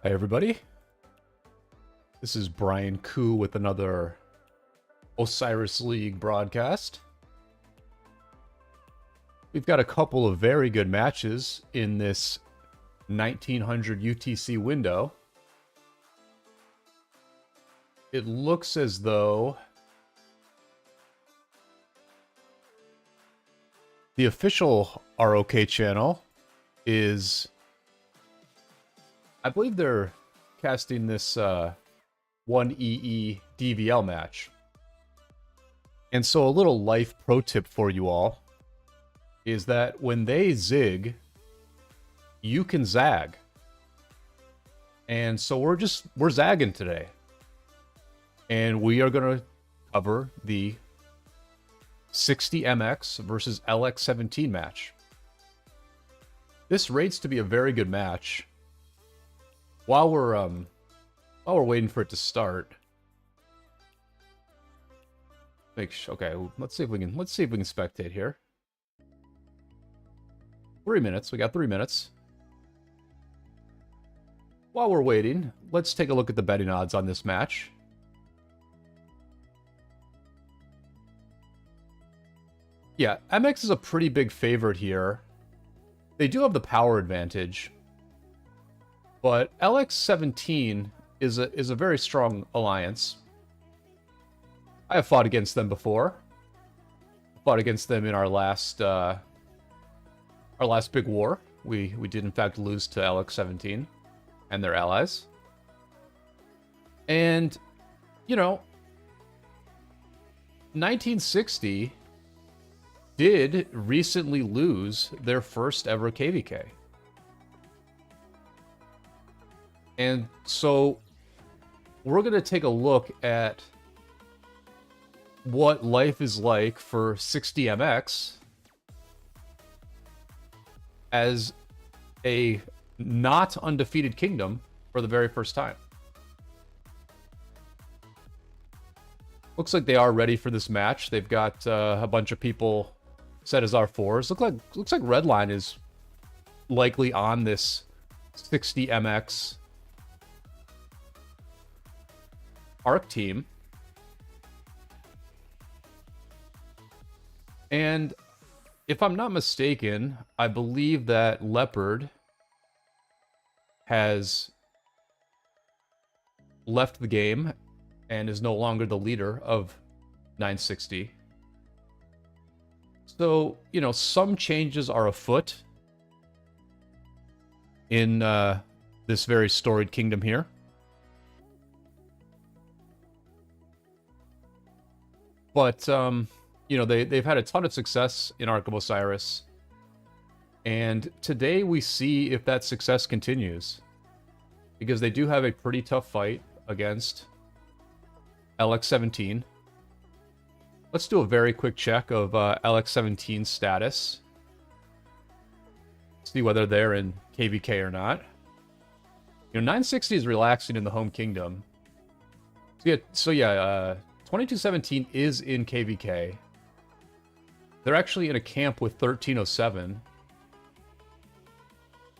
Hi everybody, this is Brian Kuh with another Osiris League broadcast. We've got a couple of very good matches in this 1900 UTC window. It looks as though the official ROK channel is, I believe they're casting this 1EE DVL match. And so a little life pro tip for you all is that when they zig, you can zag. And so we're zagging today. And we are going to cover the 60MX versus LX17 match. This rates to be a very good match. While we're waiting for it to start, okay, let's see if we can spectate here. 3 minutes. We got 3 minutes. While we're waiting, let's take a look at the betting odds on this match. Yeah, MX is a pretty big favorite here. They do have the power advantage, but LX17 is a very strong alliance. I have fought against them before. Fought against them in our last big war. We did in fact lose to LX17 and their allies. And you know, 1960 did recently lose their first ever KVK. And so we're going to take a look at what life is like for 60MX as a not undefeated kingdom for the very first time. Looks like they are ready for this match. They've got a bunch of people set as R4s. Looks like Redline is likely on this 60MX ARC team. And if I'm not mistaken, I believe that Leopard has left the game and is no longer the leader of 960. So, you know, some changes are afoot in this very storied kingdom here. But, you know, they've had a ton of success in Ark of Osiris. And today we see if that success continues. Because they do have a pretty tough fight against LX17. Let's do a very quick check of LX17's status. See whether they're in KVK or not. You know, 960 is relaxing in the home kingdom. So yeah, 2217 is in KVK. They're actually in a camp with 1307.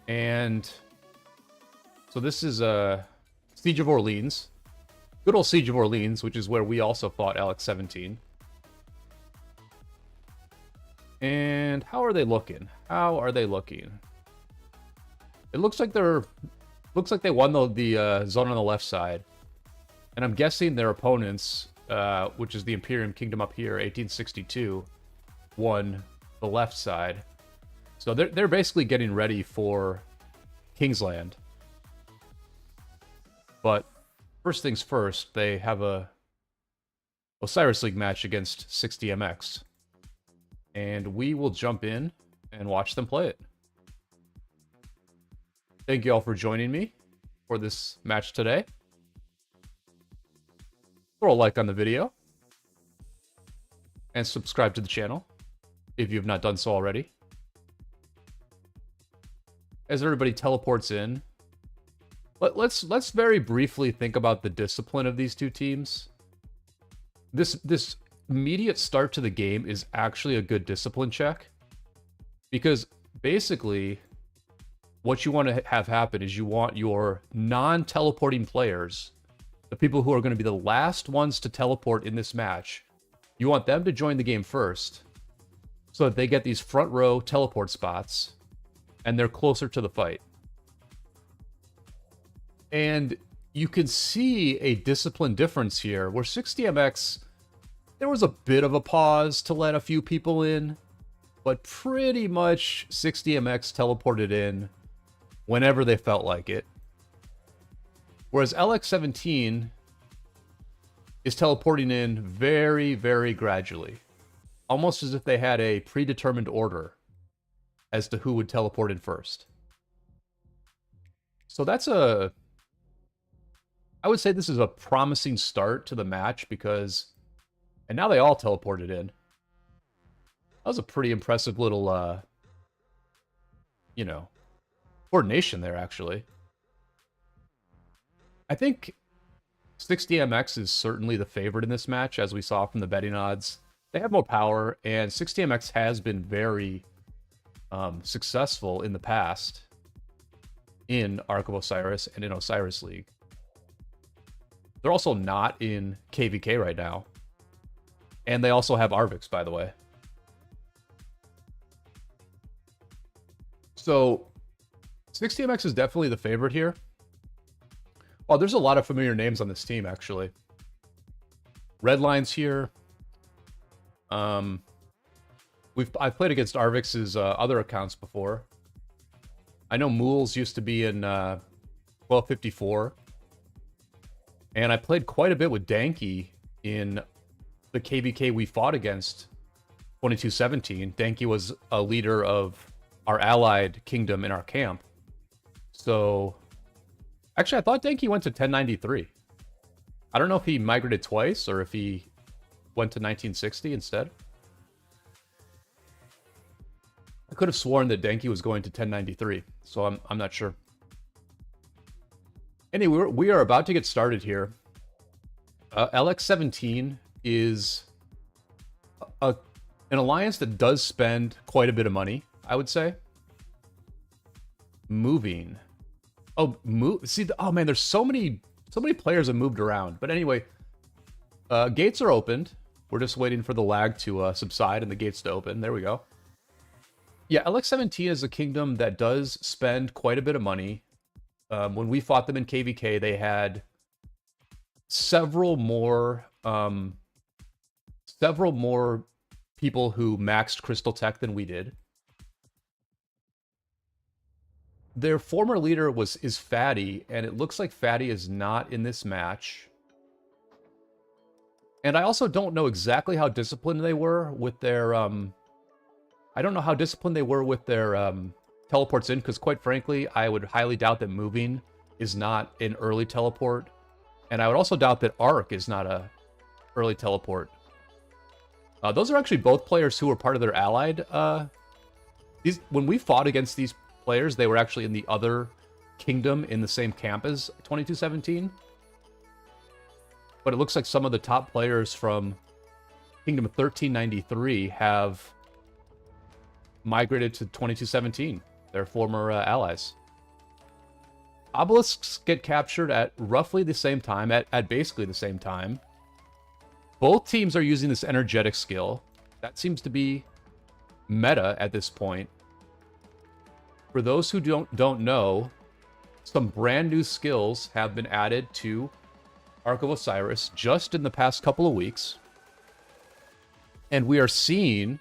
And so this is Siege of Orleans. Good old Siege of Orleans, which is where we also fought LX17. And how are they looking? How are they looking? It looks like they won the zone on the left side. And I'm guessing their opponents, which is the Imperium Kingdom up here, 1862, won the left side. So they're basically getting ready for Kingsland. But first things first, they have a Osiris League match against 60MX. And we will jump in and watch them play it. Thank you all for joining me for this match today. Throw a like on the video. And subscribe to the channel if you have not done so already. As everybody teleports in, let's very briefly think about the discipline of these two teams. This immediate start to the game is actually a good discipline check, because basically what you want to have happen is you want your non-teleporting players, the people who are going to be the last ones to teleport in this match, you want them to join the game first so that they get these front row teleport spots and they're closer to the fight. And you can see a discipline difference here where 60MX, there was a bit of a pause to let a few people in, but pretty much 60MX teleported in whenever they felt like it. Whereas LX17 is teleporting in very, very gradually. Almost as if they had a predetermined order as to who would teleport in first. So that's I would say this is a promising start to the match because, and now they all teleported in. That was a pretty impressive little, you know, coordination there, actually. I think 60MX is certainly the favorite in this match, as we saw from the betting odds. They have more power, and 60MX has been very successful in the past in Ark of Osiris and in Osiris League. They're also not in KVK right now. And they also have Arvix, by the way. So 60MX is definitely the favorite here. Well, there's a lot of familiar names on this team, actually. Redline's here. I've played against Arvix's other accounts before. I know Mools used to be in 1254. And I played quite a bit with Danky in the KVK we fought against 2217. Danky was a leader of our allied kingdom in our camp. So, actually, I thought Danky went to 1093. I don't know if he migrated twice or if he went to 1960 instead. I could have sworn that Danky was going to 1093, so I'm not sure. Anyway, we are about to get started here. LX17 is an alliance that does spend quite a bit of money, I would say. Moving. Oh, see, oh man, there's so many players have moved around. But anyway, gates are opened. We're just waiting for the lag to subside and the gates to open. There we go. Yeah, LX17 is a kingdom that does spend quite a bit of money. When we fought them in KVK, they had several more people who maxed Crystal Tech than we did. Their former leader is Fatty, and it looks like Fatty is not in this match. And I also don't know exactly how disciplined they were with their I don't know how disciplined they were with their teleports in, because quite frankly, I would highly doubt that moving is not an early teleport. And I would also doubt that Ark is not a early teleport. Those are actually both players who were part of their allied. When we fought against these players, they were actually in the other kingdom in the same camp as 2217. But it looks like some of the top players from Kingdom 1393 have migrated to 2217. Their former allies. Obelisks get captured at roughly the same time, at basically the same time. Both teams are using this energetic skill. That seems to be meta at this point. For those who don't know, some brand new skills have been added to Ark of Osiris just in the past couple of weeks. And we are seeing,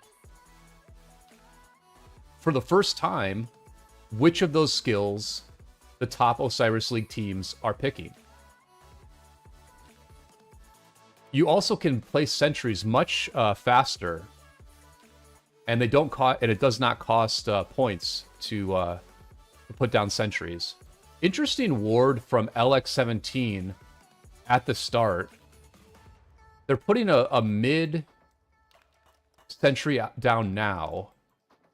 for the first time, which of those skills the top Osiris League teams are picking. You also can place sentries much faster, and they don't cost, and it does not cost points to put down sentries. Interesting ward from LX17 at the start. They're putting a mid sentry down now,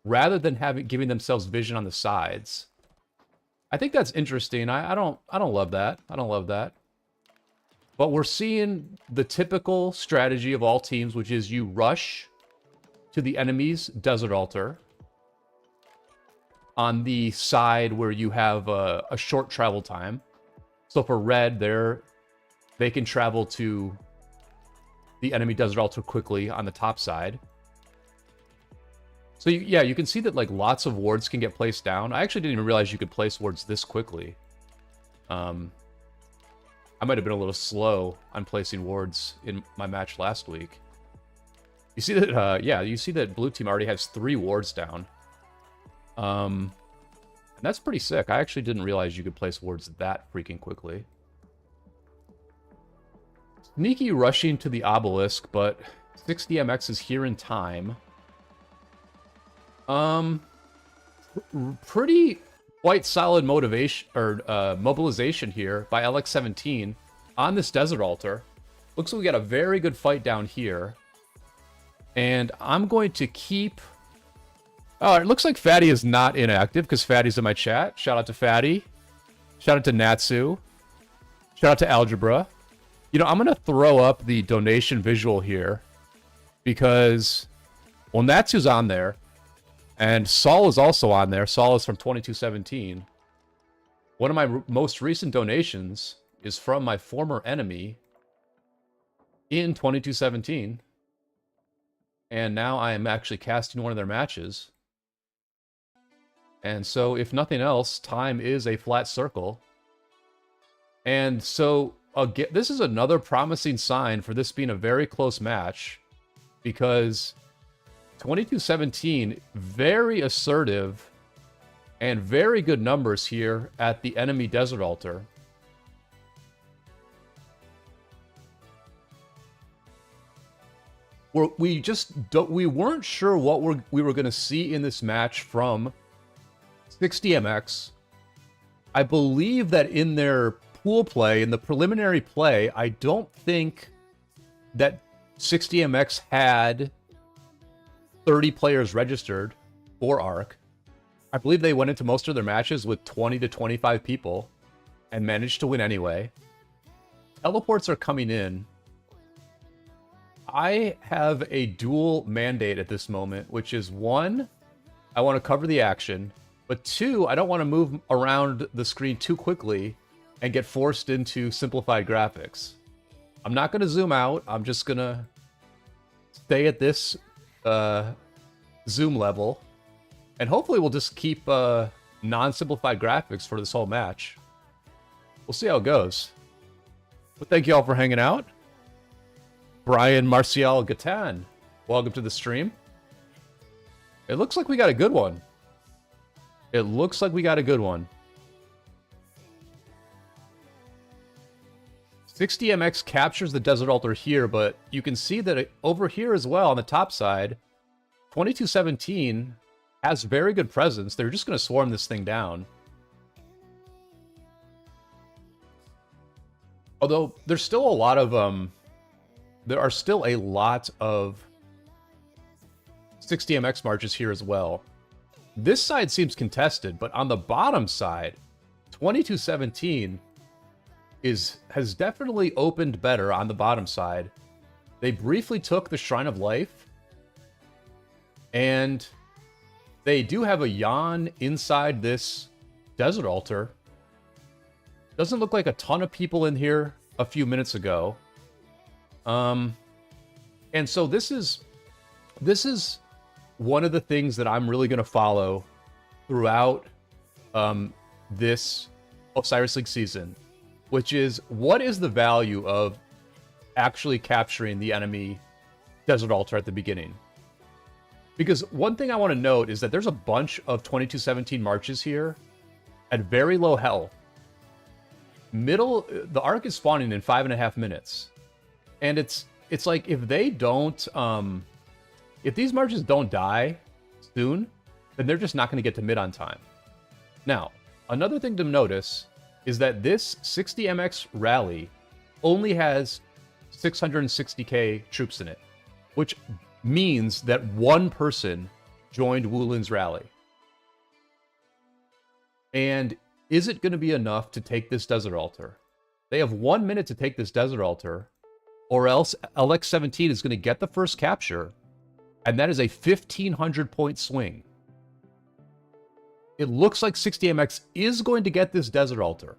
rather than giving themselves vision on the sides. I think that's interesting. I don't love that. I don't love that. But we're seeing the typical strategy of all teams, which is you rush to the enemy's desert altar. on the side where you have a short travel time. So for red, they can travel to the enemy Desert Altar quickly on the top side. So yeah, you can see that like lots of wards can get placed down. I actually didn't even realize you could place wards this quickly. I might have been a little slow on placing wards in my match last week. You see that, yeah, you see that blue team already has 3 wards down. And that's pretty sick. I actually didn't realize you could place wards that freaking quickly. Sneaky rushing to the obelisk, but 60MX is here in time. Pretty quite solid motivation or mobilization here by LX17 on this Desert Altar. Looks like we got a very good fight down here. And I'm going to keep... Oh, it looks like Fatty is not inactive because Fatty's in my chat. Shout out to Fatty. Shout out to Natsu. Shout out to Algebra. You know, I'm going to throw up the donation visual here because, well, Natsu's on there. And Saul is also on there. Saul is from 2217. One of my most recent donations is from my former enemy in 2217. And now I am actually casting one of their matches. And so, if nothing else, time is a flat circle. And so, again, this is another promising sign for this being a very close match. Because 2217, very assertive and very good numbers here at the enemy Desert Altar. We weren't sure what we were going to see in this match from 60MX. I believe that in their pool play, in the preliminary play, I don't think that 60MX had 30 players registered for ARC. I believe they went into most of their matches with 20 to 25 people and managed to win anyway. Teleports are coming in. I have a dual mandate at this moment, which is 1, I want to cover the action, but 2, I don't want to move around the screen too quickly and get forced into simplified graphics. I'm not going to zoom out. I'm just going to stay at this zoom level, and hopefully we'll just keep non-simplified graphics for this whole match. We'll see how it goes. But thank you all for hanging out. Brian Marcial Gatan, welcome to the stream. It looks like we got a good one. It looks like we got a good one. 60MX captures the Desert Altar here, but you can see that over here as well on the top side, 2217 has very good presence. They're just going to swarm this thing down. Although there's still a lot of there are still a lot of 60MX marches here as well. This side seems contested, but on the bottom side, 2217 has definitely opened better on the bottom side. They briefly took the Shrine of Life, and they do have a Yawn inside this Desert Altar. Doesn't look like a ton of people in here a few minutes ago. And so this is one of the things that I'm really going to follow throughout this Osiris League season, which is what is the value of actually capturing the enemy Desert Altar at the beginning. Because one thing I want to note is that there's a bunch of 2217 marches here at very low health. The arc is spawning in 5.5 minutes. And it's like if they don't, if these marches don't die soon, then they're just not going to get to mid on time. Now, another thing to notice is that this 60MX rally only has 660k troops in it, which means that one person joined Wulin's rally. And is it going to be enough to take this Desert Altar? They have 1 minute to take this Desert Altar, or else LX17 is going to get the first capture, and that is a 1,500 point swing. it looks like 60MX is going to get this Desert Altar.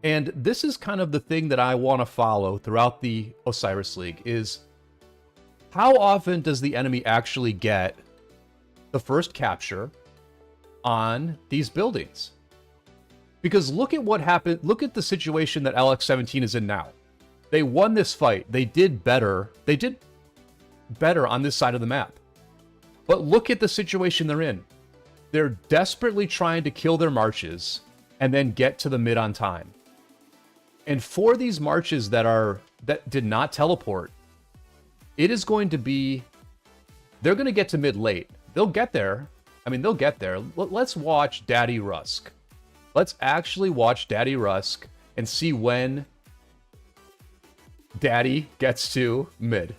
And this is kind of the thing that I want to follow throughout the Osiris League is how often does the enemy actually get the first capture on these buildings? Because look at what happened. Look at the situation that LX17 is in now. They won this fight. They did better. They did better on this side of the map. But look at the situation they're in. They're desperately trying to kill their marches and then get to the mid on time. And for these marches that did not teleport, it is going to be, they're going to get to mid late. They'll get there. I mean, they'll get there. Let's watch Daddy Rusk. Let's actually watch Daddy Rusk and see when Daddy gets to mid.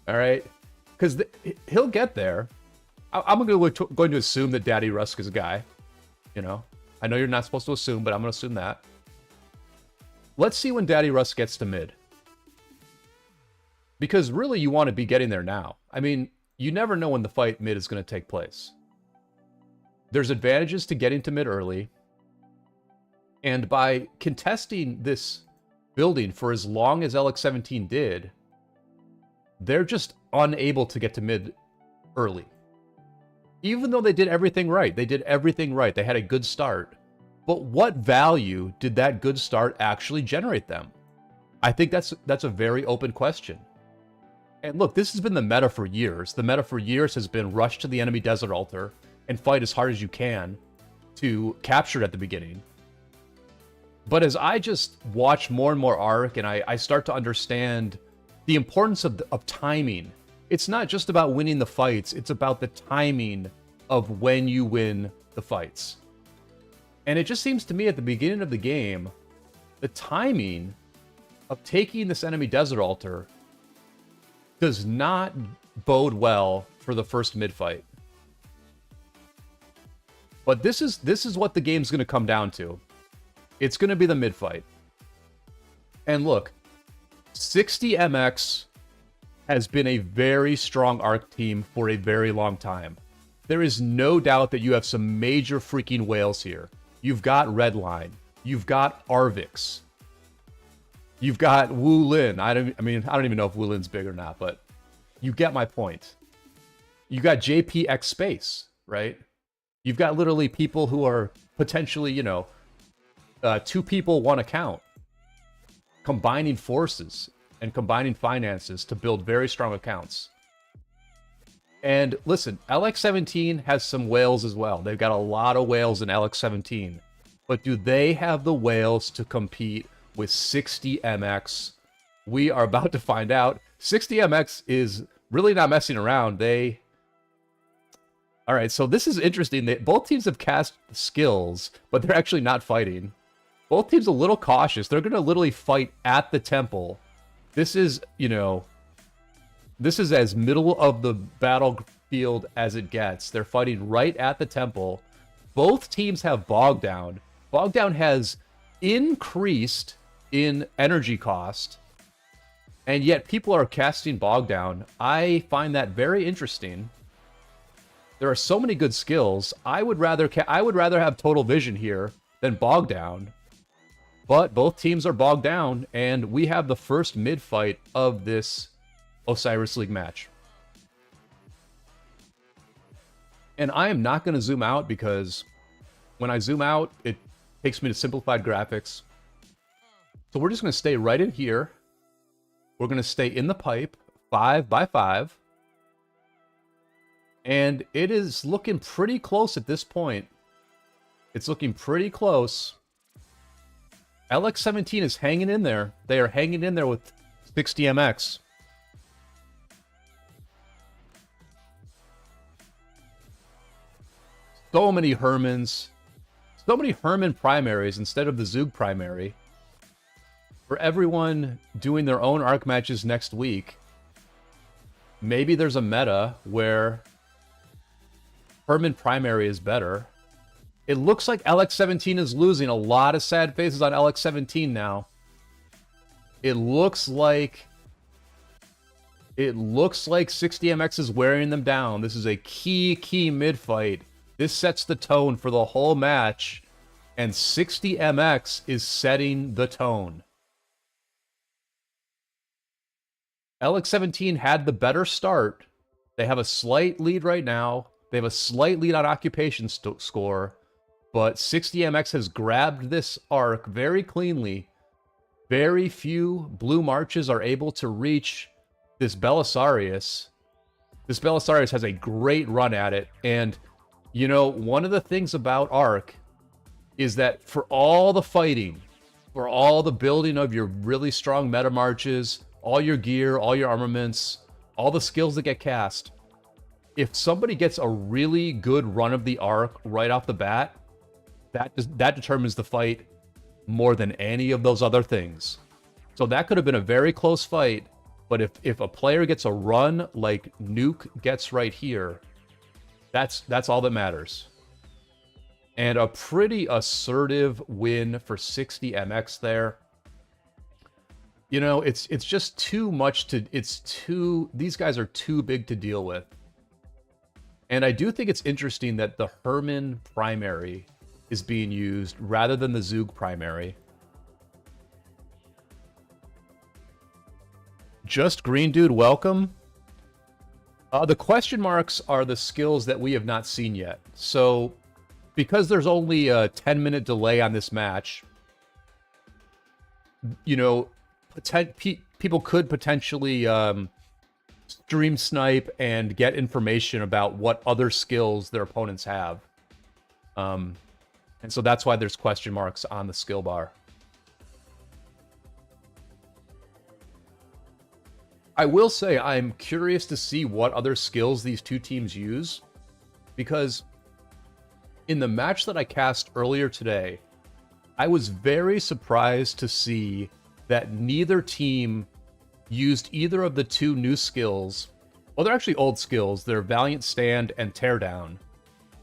All right? Because he'll get there. I'm going to assume that Daddy Rusk is a guy. You know? I know you're not supposed to assume, but I'm going to assume that. Let's see when Daddy Rusk gets to mid. Because really, you want to be getting there now. I mean, you never know when the fight mid is going to take place. There's advantages to getting to mid early. And by contesting this building for as long as LX17 did, they're just unable to get to mid early. Even though they did everything right. They did everything right. They had a good start. But what value did that good start actually generate them? I think that's a very open question. And look, this has been the meta for years. The meta for years has been rush to the enemy Desert Altar and fight as hard as you can to capture it at the beginning. But as I just watch more and more Arc and I start to understand the importance of timing, it's not just about winning the fights, it's about the timing of when you win the fights. And it just seems to me at the beginning of the game, the timing of taking this enemy Desert Altar does not bode well for the first mid fight. But this is what the game's going to come down to. It's going to be the mid fight. And look, 60MX has been a very strong Arc team for a very long time. There is no doubt that you have some major freaking whales here. You've got Redline. You've got Arvix. You've got Wu Lin. I don't even know if Wu Lin's big or not, but you get my point. You got JPX Space, right? You've got literally people who are potentially, you know, 2 people, 1 account, combining forces and combining finances to build very strong accounts. And listen, LX17 has some whales as well. They've got a lot of whales in LX17. But do they have the whales to compete with 60MX? We are about to find out. 60MX is really not messing around. All right, so this is interesting. Both teams have cast skills, but they're actually not fighting. Both teams a little cautious. They're going to literally fight at the temple. This is, you know, this is as middle of the battlefield as it gets. They're fighting right at the temple. Both teams have Bog Down. Bog Down has increased in energy cost, and yet people are casting Bog Down. I find that very interesting. There are so many good skills. I would rather have Total Vision here than Bog Down. But both teams are bogged down, and we have the first mid fight of this Osiris League match. And I am not going to zoom out because when I zoom out, it takes me to simplified graphics. So we're just going to stay right in here. We're going to stay in the pipe, 5x5. And it is looking pretty close at this point. It's looking pretty close. LX17 is hanging in there. They are hanging in there with 60MX. So many Hermans. So many Herman primaries instead of the Zug primary. For everyone doing their own Arc matches next week, maybe there's a meta where Herman primary is better. It looks like LX17 is losing. A lot of sad faces on LX17 now. It looks like 60MX is wearing them down. This is a key mid fight This sets the tone for the whole match, and 60 MX is setting the tone. LX17 had the better start. They have a slight lead right now. They have a slight lead on occupation score, but 60MX has grabbed this arc very cleanly. Very few blue marches are able to reach this Belisarius. This Belisarius has a great run at it, and you know, one of the things about Arc is that for all the fighting, for all the building of your really strong meta marches, all your gear, all your armaments, all the skills that get cast, if somebody gets a really good run of the Arc right off the bat, that determines the fight more than any of those other things. So that could have been a very close fight, but if a player gets a run like Nuke gets right here, that's all that matters. And a pretty assertive win for 60MX there. You know, it's just too much to... These guys are too big to deal with. And I do think it's interesting that the Herman primary is being used rather than the Zug primary. Just Green Dude, welcome. The question marks are the skills that we have not seen yet. So, because there's only a 10-minute delay on this match, you know, people could potentially stream snipe and get information about what other skills their opponents have. And so that's why there's question marks on the skill bar. I will say I'm curious to see what other skills these two teams use, because in the match that I cast earlier today, I was very surprised to see that neither team used either of the two new skills. Well, they're actually old skills. They're Valiant Stand and Teardown.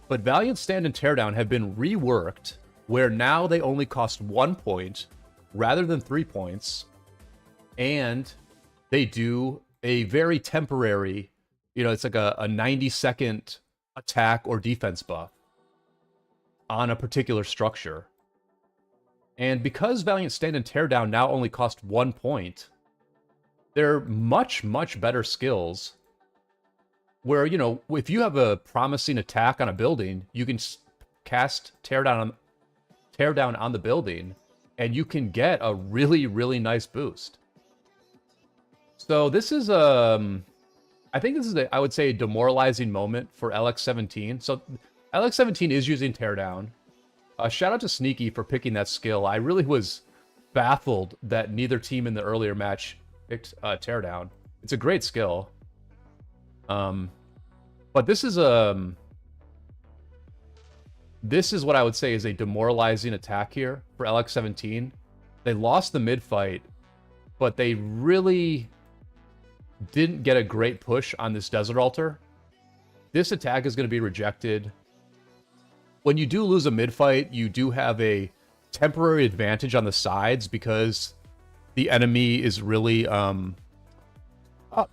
But Valiant Stand and Teardown have been reworked, where now they only cost 1 point rather than 3 points, and they do a very temporary, you know, it's like a 90-second attack or defense buff on a particular structure. And because Valiant Stand and Teardown now only cost 1 point, they're much, much better skills. Where, you know, if you have a promising attack on a building, you can cast Teardown on the building, and you can get a really, really nice boost. So this is I think this is I would say a demoralizing moment for LX17. So LX17 is using Teardown. Shout out to Sneaky for picking that skill. I really was baffled that neither team in the earlier match picked Teardown. It's a great skill. But this is what I would say is a demoralizing attack here for LX17. They lost the mid fight, but they really didn't get a great push on this Desert Altar. This attack is going to be rejected. When you do lose a mid fight, you do have a temporary advantage on the sides because the enemy is really... Oh,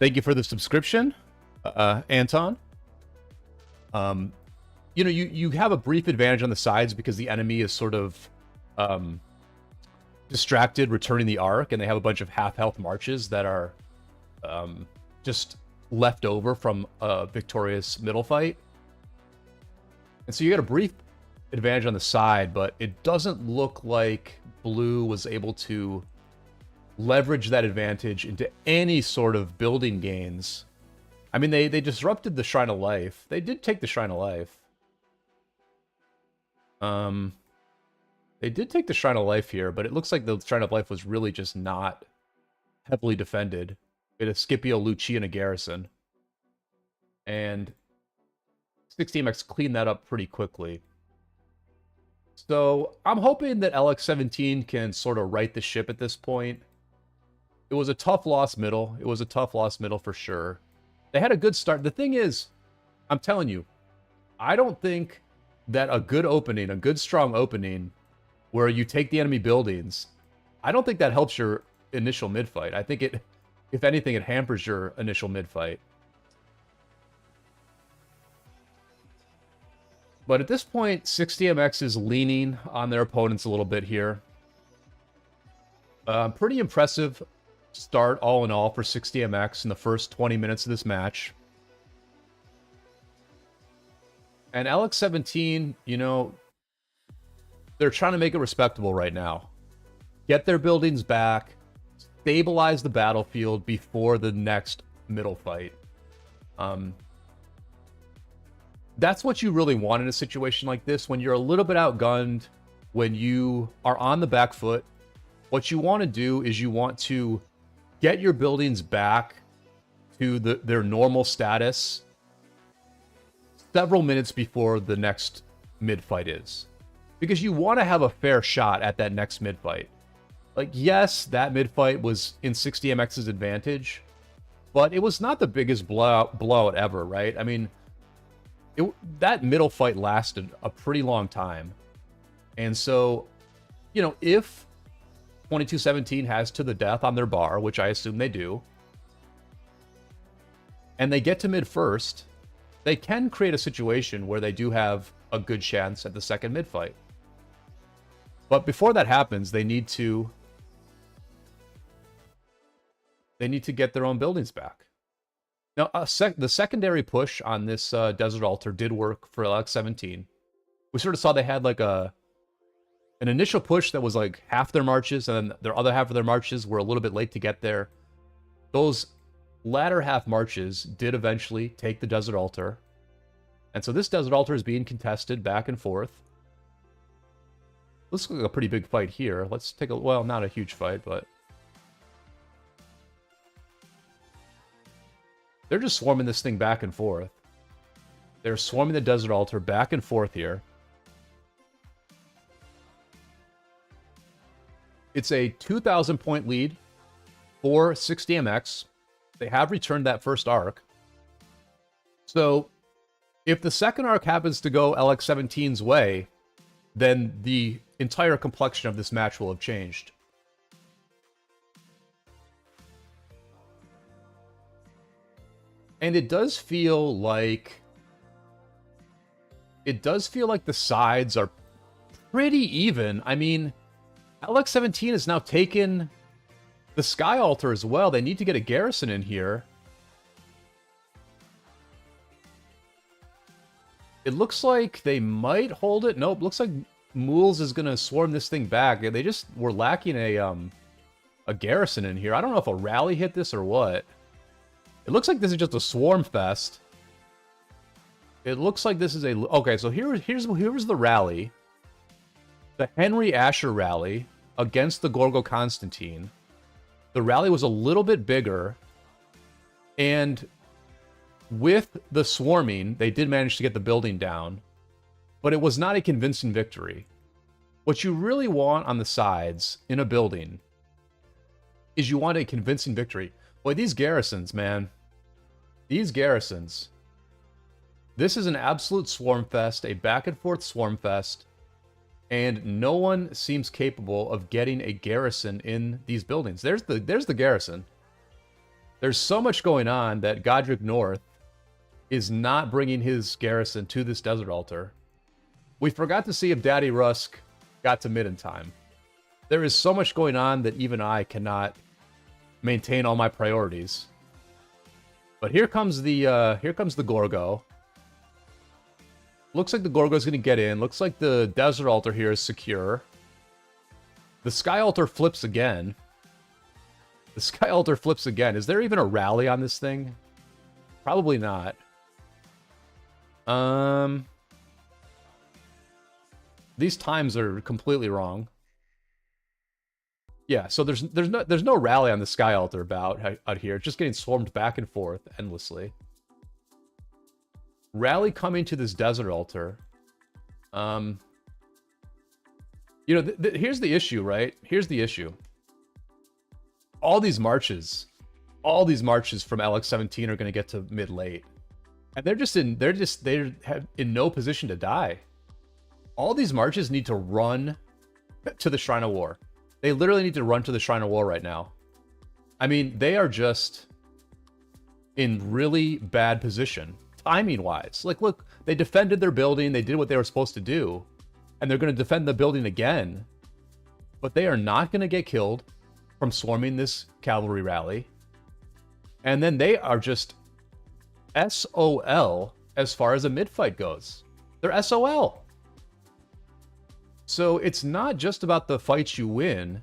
thank you for the subscription, Anton. You know, you have a brief advantage on the sides because the enemy is sort of distracted returning the arc, and they have a bunch of half-health marches that are just left over from a victorious middle fight. And so you get a brief advantage on the side, but it doesn't look like Blue was able to leverage that advantage into any sort of building gains. I mean, they disrupted the Shrine of Life. They did take the Shrine of Life. They did take the Shrine of Life here, but it looks like the Shrine of Life was really just not heavily defended. We had a Scipio, Lucci, and a Garrison. And 60MX cleaned that up pretty quickly. So I'm hoping that LX17 can sort of right the ship at this point. It was a tough loss middle. It was a tough loss middle for sure. They had a good start. The thing is, I'm telling you, I don't think that a good opening, a good strong opening, where you take the enemy buildings, I don't think that helps your initial mid-fight. I think it, if anything, it hampers your initial mid-fight. But at this point, 60MX is leaning on their opponents a little bit here. Pretty impressive start all in all for 60MX in the first 20 minutes of this match. And LX17, you know, they're trying to make it respectable right now. Get their buildings back, stabilize the battlefield before the next middle fight. That's what you really want in a situation like this. When you're a little bit outgunned, when you are on the back foot, what you want to do is you want to get your buildings back to their normal status several minutes before the next mid-fight is. Because you want to have a fair shot at that next mid-fight. Like, yes, that mid-fight was in 60MX's advantage, but it was not the biggest blowout ever, right? I mean, that middle fight lasted a pretty long time. And so, you know, if 2217 has to the death on their bar, which I assume they do, and they get to mid-first, they can create a situation where they do have a good chance at the second mid-fight. But before that happens, they need to get their own buildings back. Now, the secondary push on this Desert Altar did work for LX17. We sort of saw they had like an initial push that was like half their marches, and then their other half of their marches were a little bit late to get there. Those latter half marches did eventually take the Desert Altar. And so this Desert Altar is being contested back and forth. Looks like a pretty big fight here. Let's take a, well, not a huge fight, but they're just swarming this thing back and forth. They're swarming the Desert Altar back and forth here. It's a 2,000 point lead for 60MX. They have returned that first arc. So if the second arc happens to go LX17's way, then the entire complexion of this match will have changed. And it does feel like the sides are pretty even. I mean, LX17 has now taken the Sky Altar as well. They need to get a garrison in here. It looks like they might hold it. Nope, looks like Mools is going to swarm this thing back. They just were lacking a garrison in here. I don't know if a rally hit this or what. It looks like this is just a swarm fest. It looks like this is a... Okay, so here's the rally. The Henry Asher rally against the Gorgo Constantine. The rally was a little bit bigger. And with the swarming, they did manage to get the building down. But it was not a convincing victory. What you really want on the sides in a building is you want a convincing victory. Boy, these garrisons, man. These garrisons. This is an absolute swarm fest, a back and forth swarm fest, and no one seems capable of getting a garrison in these buildings. There's the garrison. There's so much going on that Godric North is not bringing his garrison to this Desert Altar. We forgot to see if Daddy Rusk got to mid in time. There is so much going on that even I cannot maintain all my priorities. But here comes the Gorgo. Looks like the Gorgo's going to get in. Looks like the Desert Altar here is secure. The Sky Altar flips again. The Sky Altar flips again. Is there even a rally on this thing? Probably not. These times are completely wrong. Yeah, so there's no rally on the Sky Altar out here. It's just getting swarmed back and forth endlessly. Rally coming to this Desert Altar. You know, here's the issue, right? Here's the issue. All these marches from LX17 are going to get to mid-late. And they're in no position to die. All these marches need to run to the Shrine of War. They literally need to run to the Shrine of War right now. I mean, they are just in really bad position. timing-wise. Like, look, they defended their building, they did what they were supposed to do, and they're going to defend the building again, but they are not going to get killed from swarming this cavalry rally. And then they are just SOL as far as a mid-fight goes. They're SOL. So it's not just about the fights you win,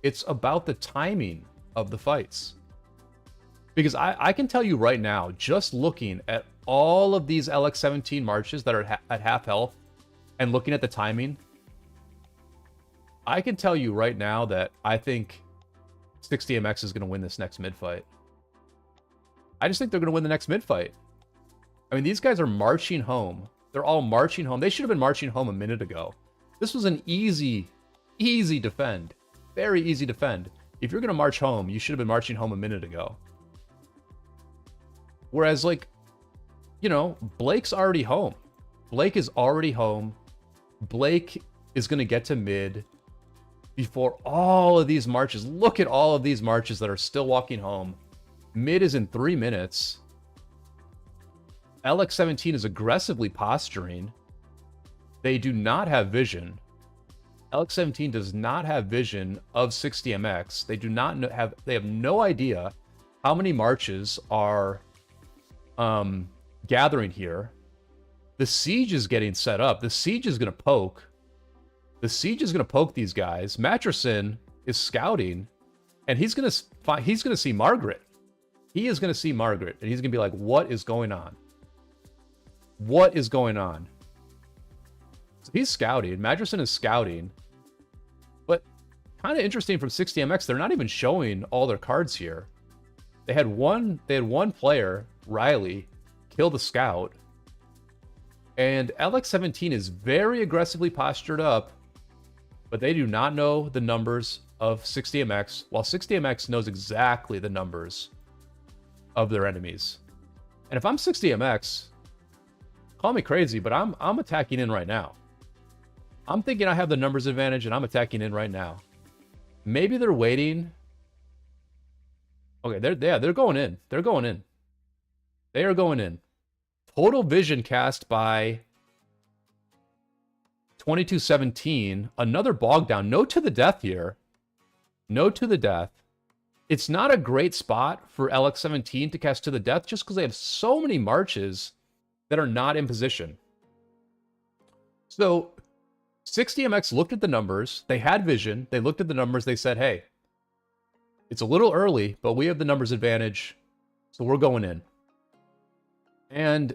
it's about the timing of the fights. Because I can tell you right now, just looking at all of these LX17 marches that are at half health and looking at the timing, I can tell you right now that I think 60MX is going to win this next mid-fight. I just think they're going to win the next mid-fight. I mean, these guys are marching home. They're all marching home. They should have been marching home a minute ago. This was an easy defend. Very easy defend. If you're going to march home, you should have been marching home a minute ago. Whereas, like, you know, Blake's already home. Blake is already home. Blake is going to get to mid before all of these marches. Look at all of these marches that are still walking home. Mid is in 3 minutes. LX17 is aggressively posturing. They do not have vision. LX17 does not have vision of 60MX. They do not have. They have no idea how many marches are gathering here. The siege is getting set up. The siege is going to poke. The siege is going to poke these guys. Matterson is scouting, and he's going to see Margaret. He is going to see Margaret, and he's going to be like, "What is going on? What is going on?" So he's scouting. Matterson is scouting, but kind of interesting from 60MX. They're not even showing all their cards here. They had one player, Riley, kill the scout. And LX17 is very aggressively postured up, but they do not know the numbers of 60MX, while 60MX knows exactly the numbers of their enemies. And if I'm 60MX, call me crazy, but I'm attacking in right now. I'm thinking I have the numbers advantage, and I'm attacking in right now. Maybe they're waiting. Okay, they're going in. They're going in. They are going in. Total vision cast by 2217. Another bog down. No to the death here. No to the death. It's not a great spot for LX17 to cast to the death just because they have so many marches that are not in position. So 60MX looked at the numbers. They had vision. They looked at the numbers. They said, hey, it's a little early, but we have the numbers advantage, so we're going in. And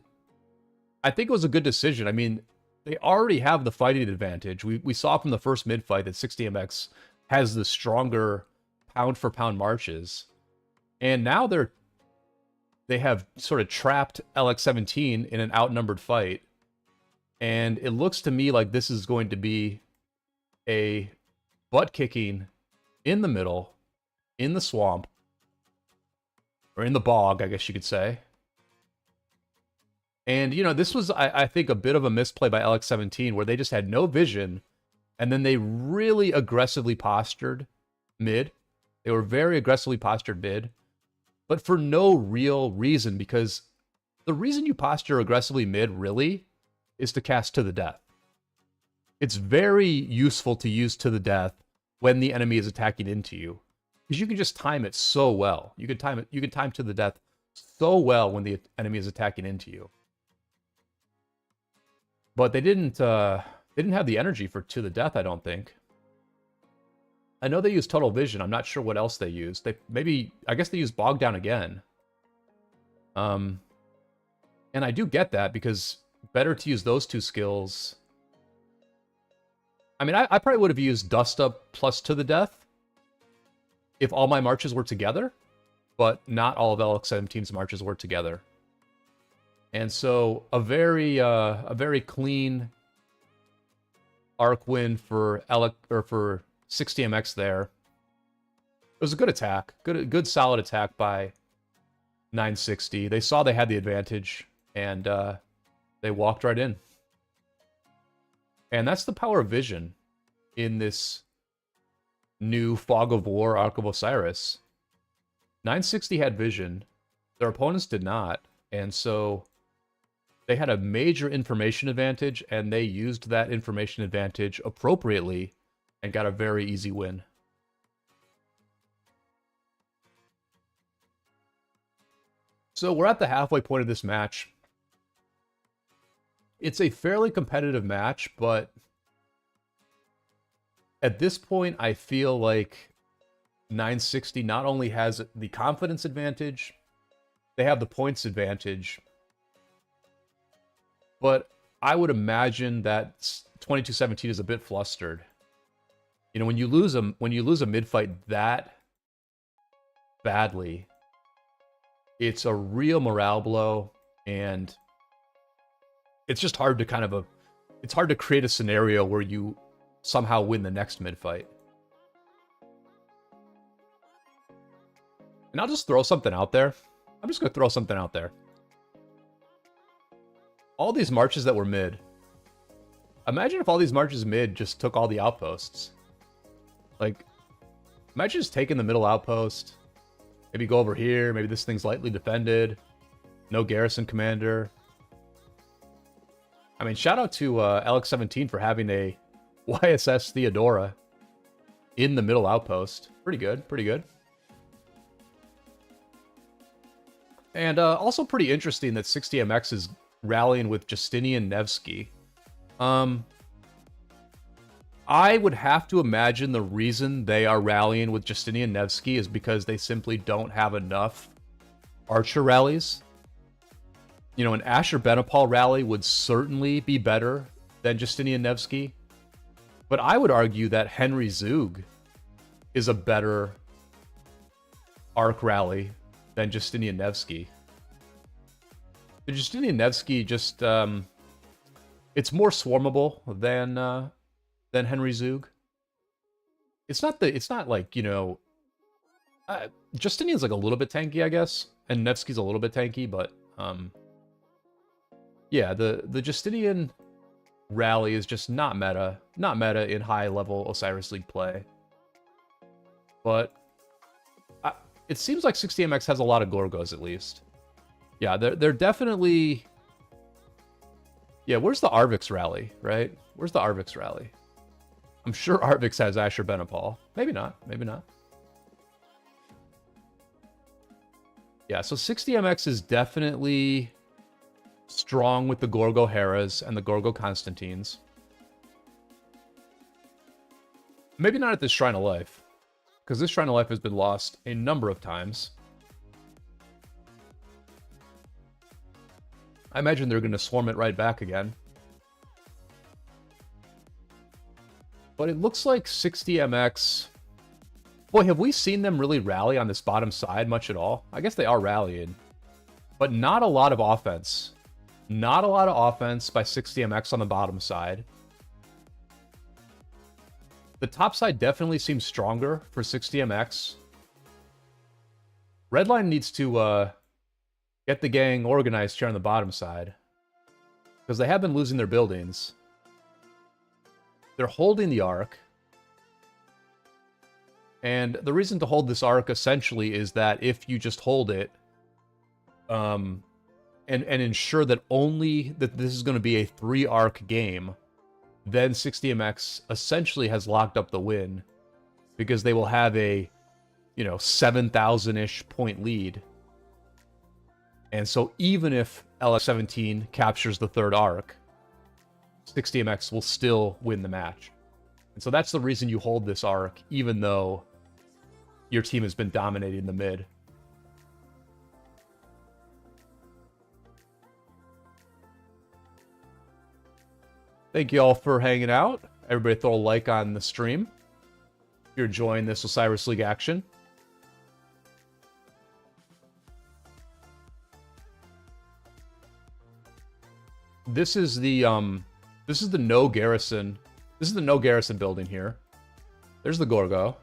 I think it was a good decision. I mean, they already have the fighting advantage. We saw from the first mid-fight that 60MX has the stronger pound-for-pound marches. And now they have sort of trapped LX17 in an outnumbered fight. And it looks to me like this is going to be a butt-kicking in the middle, in the swamp, or in the bog, I guess you could say. And, you know, this was, I think, a bit of a misplay by LX17, where they just had no vision, and then they really aggressively postured mid. They were very aggressively postured mid, but for no real reason, because the reason you posture aggressively mid, really, is to cast to the death. It's very useful to use to the death when the enemy is attacking into you, because you can just time it so well. You can time it. You can time to the death so well when the enemy is attacking into you. But they didn't have the energy for to the death, I don't think. I know they used total vision. I'm not sure what else they used. I guess they used bog down again. And I do get that, because better to use those two skills. I mean, I probably would have used dust up plus to the death if all my marches were together, but not all of LX17's marches were together. And so a very clean arc win for 60MX there. It was a good attack, good solid attack by 960. They saw they had the advantage, and they walked right in. And that's the power of vision in this new Fog of War Arc of Osiris. 960 had vision. Their opponents did not. And so They had a major information advantage, and they used that information advantage appropriately and got a very easy win. So we're at the halfway point of this match. It's a fairly competitive match, but at this point, I feel like 960 not only has the confidence advantage, they have the points advantage, but I would imagine that 2217 is a bit flustered. You know, when you lose a mid-fight that badly, it's a real morale blow, and it's just hard to it's hard to create a scenario where you somehow win the next mid-fight. And I'll just throw something out there. I'm just going to throw something out there. All these marches that were mid. Imagine if all these marches mid just took all the outposts. Like, imagine just taking the middle outpost. Maybe go over here. Maybe this thing's lightly defended. No garrison commander. I mean, shout out to LX17 for having a YSS Theodora in the middle outpost. Pretty good, pretty good. And also pretty interesting that 60MX is rallying with Justinian Nevsky. I would have to imagine the reason they are rallying with Justinian Nevsky is because they simply don't have enough archer rallies. You know, an Ashurbanipal rally would certainly be better than Justinian Nevsky. But I would argue that Henry Zug is a better arc rally than Justinian Nevsky. The Justinian Nevsky just, it's more swarmable than Henry Zug. It's not like, you know, Justinian's like a little bit tanky, I guess, and Nevsky's a little bit tanky, but, yeah, the Justinian rally is just not meta in high-level Osiris League play. But it seems like 60MX has a lot of Gorgos, at least. Yeah, they're definitely... Yeah, where's the Arvix rally, right? Where's the Arvix rally? I'm sure Arvix has Ashurbanipal. Maybe not, maybe not. Yeah, so 60MX is definitely strong with the Gorgo Heras and the Gorgo Constantines. Maybe not at this Shrine of Life, because this Shrine of Life has been lost a number of times. I imagine they're going to swarm it right back again. But it looks like 60MX... Boy, have we seen them really rally on this bottom side much at all? I guess they are rallying. But not a lot of offense. Not a lot of offense by 60MX on the bottom side. The top side definitely seems stronger for 60MX. Redline needs to get the gang organized here on the bottom side. Because they have been losing their buildings. They're holding the Ark. And the reason to hold this Ark essentially is that if you just hold it, and ensure that this is going to be a 3-arc game, then 60MX essentially has locked up the win, because they will have a, you know, 7,000-ish point lead. And so even if LX17 captures the 3rd arc, 60MX will still win the match. And so that's the reason you hold this arc, even though your team has been dominating the mid. Thank you all for hanging out. Everybody throw a like on the stream if you're enjoying this Osiris League action. This is the no garrison. This is the no garrison building here. There's the Gorgo.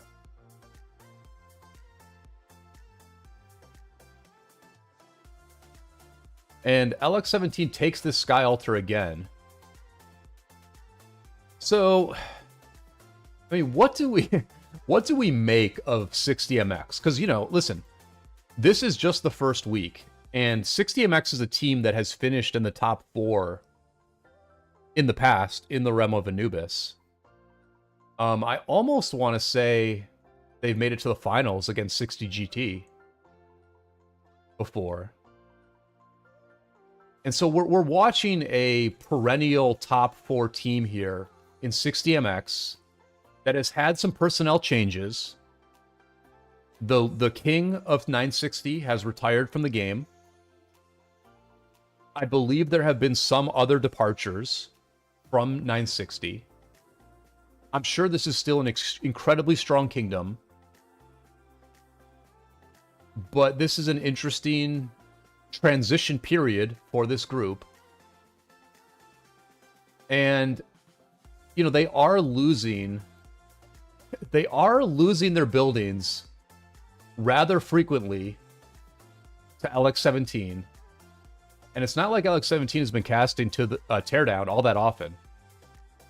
And LX17 takes this Sky Altar again. So, I mean, what do we make of 60MX? Because, you know, listen, this is just the first week, And 60MX is a team that has finished in the top 4 in the past in the realm of Anubis. I almost want to say they've made it to the finals against 60GT before. And so we're watching a perennial top 4 team here in 60MX that has had some personnel changes. The king of 960 has retired from the game. I believe there have been some other departures from 960. I'm sure this is still an incredibly strong kingdom. But this is an interesting transition period for this group. And, you know, they are losing their buildings rather frequently to LX17. And it's not like LX17 has been casting to the teardown all that often.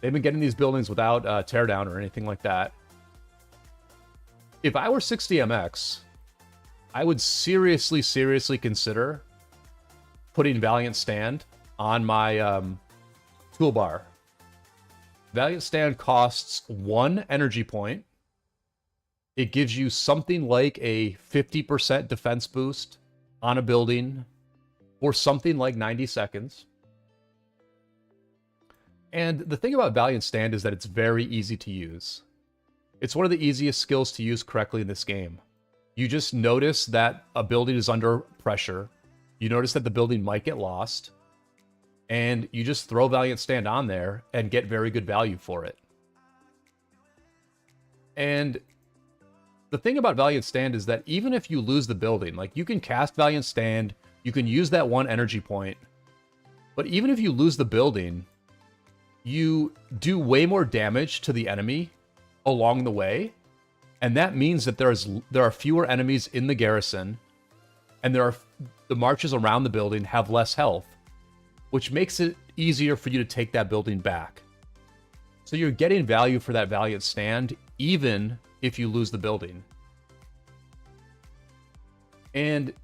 They've been getting these buildings without teardown or anything like that. If I were 60MX, I would seriously consider putting Valiant Stand on my toolbar. Valiant Stand costs 1 energy point. It gives you something like a 50% defense boost on a building for something like 90 seconds. And the thing about Valiant Stand is that it's very easy to use. It's one of the easiest skills to use correctly in this game. You just notice that a building is under pressure. You notice that the building might get lost. And you just throw Valiant Stand on there and get very good value for it. And the thing about Valiant Stand is that even if you lose the building, like you can cast Valiant Stand, you can use that 1 energy point. But even if you lose the building, you do way more damage to the enemy along the way. And that means that there are fewer enemies in the garrison, and the marches around the building have less health, which makes it easier for you to take that building back. So you're getting value for that Valiant Stand, even if you lose the building. And,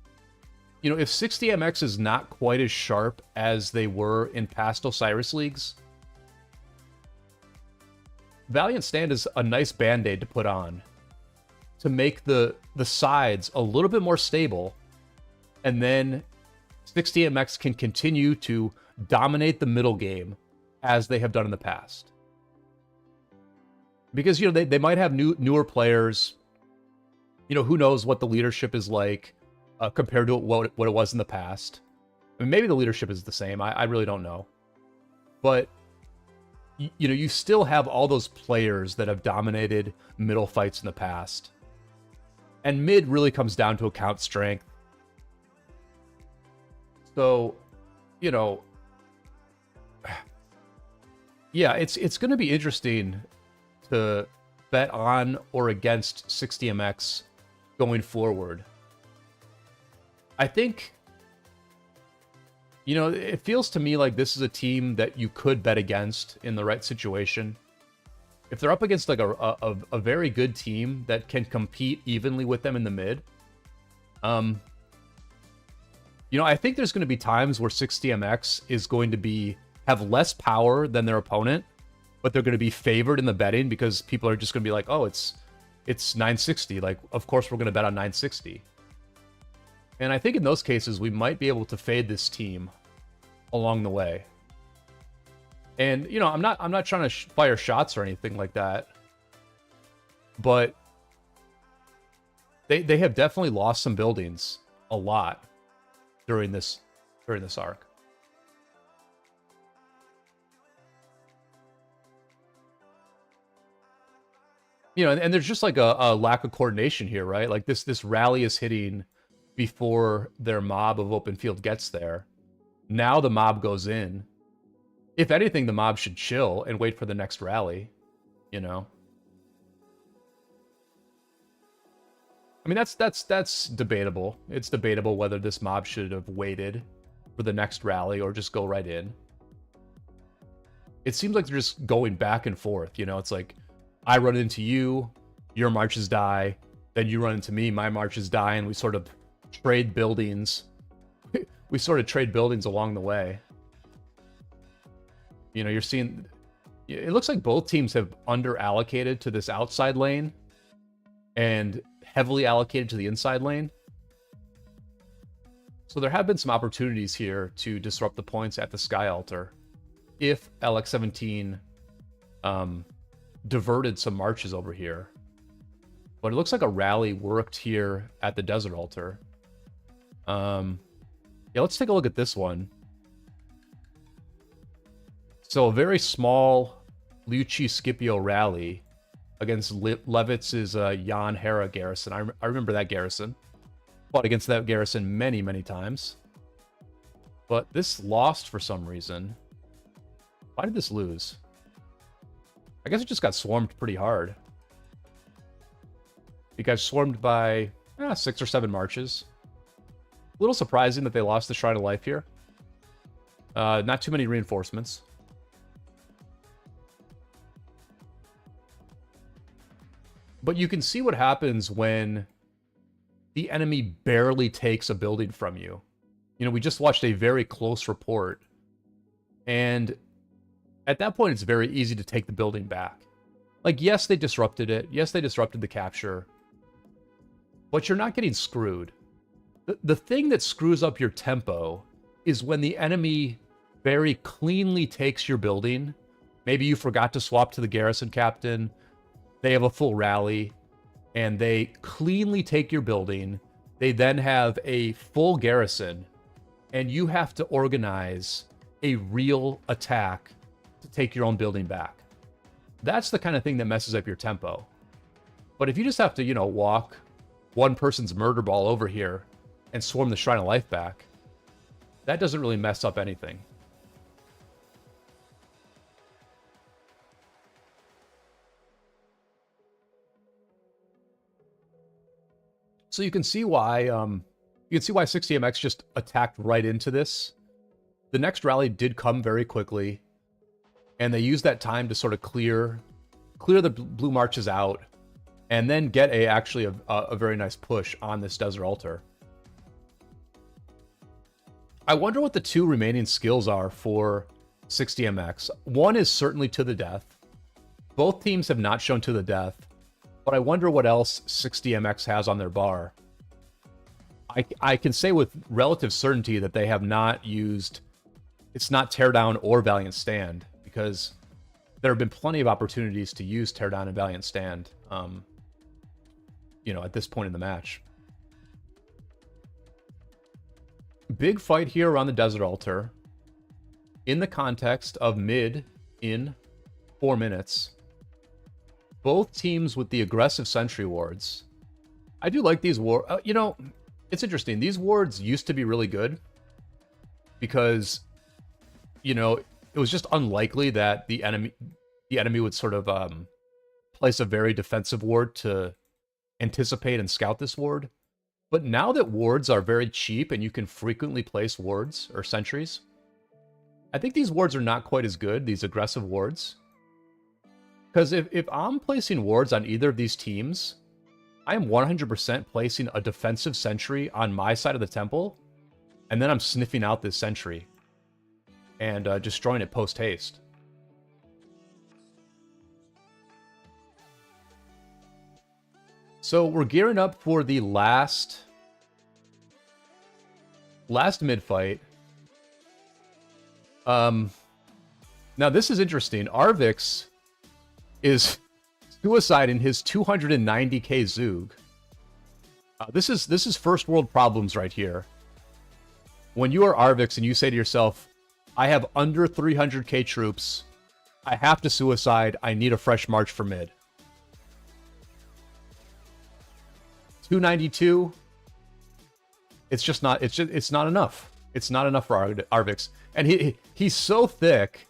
you know, if 60MX is not quite as sharp as they were in past Osiris leagues, Valiant Stand is a nice band-aid to put on to make the sides a little bit more stable, and then 60MX can continue to dominate the middle game as they have done in the past. Because, you know, they might have newer players. You know, who knows what the leadership is like compared to what it was in the past. I mean, maybe the leadership is the same. I really don't know. But, you know, you still have all those players that have dominated middle fights in the past. And mid really comes down to account strength. So, you know, yeah, it's going to be interesting to bet on or against 60MX going forward. I think, you know, it feels to me like this is a team that you could bet against in the right situation. If they're up against like a very good team that can compete evenly with them in the mid, you know, I think there's going to be times where 60MX is going to have less power than their opponent, but they're going to be favored in the betting because people are just going to be like, oh, it's 960. Like, of course we're going to bet on 960. And I think in those cases, we might be able to fade this team along the way. And, you know, I'm not trying to fire shots or anything like that, but they have definitely lost some buildings a lot during this arc. You know, and there's just like a lack of coordination here, right? Like this rally is hitting before their mob of open field gets there. Now the mob goes in. If anything, the mob should chill and wait for the next rally, you know? I mean, that's debatable. It's debatable whether this mob should have waited for the next rally or just go right in. It seems like they're just going back and forth, you know? It's like, I run into you, your marches die, then you run into me, my marches die, and we sort of trade buildings we sort of trade buildings along the way. You know, you're seeing... It looks like both teams have under-allocated to this outside lane and heavily allocated to the inside lane. So there have been some opportunities here to disrupt the points at the Sky Altar if LX17 diverted some marches over here. But it looks like a rally worked here at the Desert Altar. Yeah, let's take a look at this one. So a very small Lucci Scipio rally against Levitz's Jan Hera garrison. I remember that garrison. Fought against that garrison many, many times. But this lost for some reason. Why did this lose? I guess it just got swarmed pretty hard. You guys swarmed by 6 or 7 marches. A little surprising that they lost the Shrine of Life here. Not too many reinforcements. But you can see what happens when the enemy barely takes a building from you. You know, we just watched a very close report. And at that point, it's very easy to take the building back. Like, yes, they disrupted it. Yes, they disrupted the capture. But you're not getting screwed. The thing that screws up your tempo is when the enemy very cleanly takes your building. Maybe you forgot to swap to the garrison captain. They have a full rally, and they cleanly take your building. They then have a full garrison, and you have to organize a real attack to take your own building back. That's the kind of thing that messes up your tempo. But if you just have to, you know, walk one person's murder ball over here and swarm the Shrine of Life back, that doesn't really mess up anything. So you can see why 60MX just attacked right into this. The next rally did come very quickly, and they used that time to sort of clear the blue marches out, and then get actually a very nice push on this Desert Altar. I wonder what the 2 remaining skills are for 60MX. One is certainly to the death. Both teams have not shown to the death. But I wonder what else 60MX has on their bar. I can say with relative certainty that they have not used... It's not Teardown or Valiant Stand, because there have been plenty of opportunities to use Teardown and Valiant Stand, you know, at this point in the match. Big fight here around the Desert Altar. In the context of mid in 4 minutes. Both teams with the aggressive sentry wards. I do like these wards. You know, it's interesting. These wards used to be really good because, you know, it was just unlikely that the enemy would sort of place a very defensive ward to anticipate and scout this ward. But now that wards are very cheap and you can frequently place wards or sentries, I think these wards are not quite as good, these aggressive wards. Because if I'm placing wards on either of these teams, I am 100% placing a defensive sentry on my side of the temple, and then I'm sniffing out this sentry and destroying it post-haste. So we're gearing up for the last mid-fight. Now this is interesting. Arvix is suiciding his 290k Zug. This is first world problems right here. When you are Arvix and you say to yourself, I have under 300k troops, I have to suicide, I need a fresh march for mid. 292, it's just not, it's not enough. It's not enough for Arvix. And he's so thick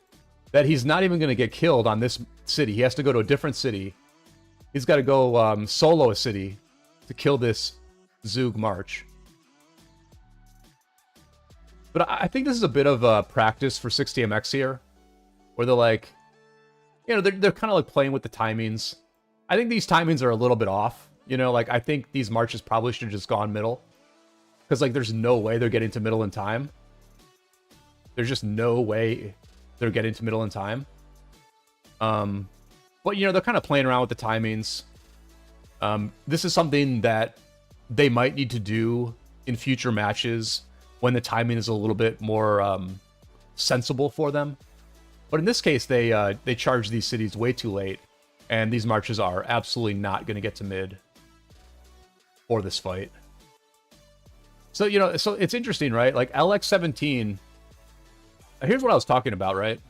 that he's not even going to get killed on this city. He has to go to a different city. He's got to go solo a city to kill this Zug march. But I think this is a bit of a practice for 60MX here, where they're like, you know, they're kind of like playing with the timings. I think these timings are a little bit off. You know, like I think these marches probably should have just gone middle. Because, like, there's no way they're getting to middle in time. There's just no way they're getting to middle in time. But, you know, they're kind of playing around with the timings. This is something that they might need to do in future matches when the timing is a little bit more sensible for them. But in this case, they charge these cities way too late, and these marches are absolutely not going to get to mid for this fight. So, you know, so it's interesting, right? Like, LX17, here's what I was talking about, right?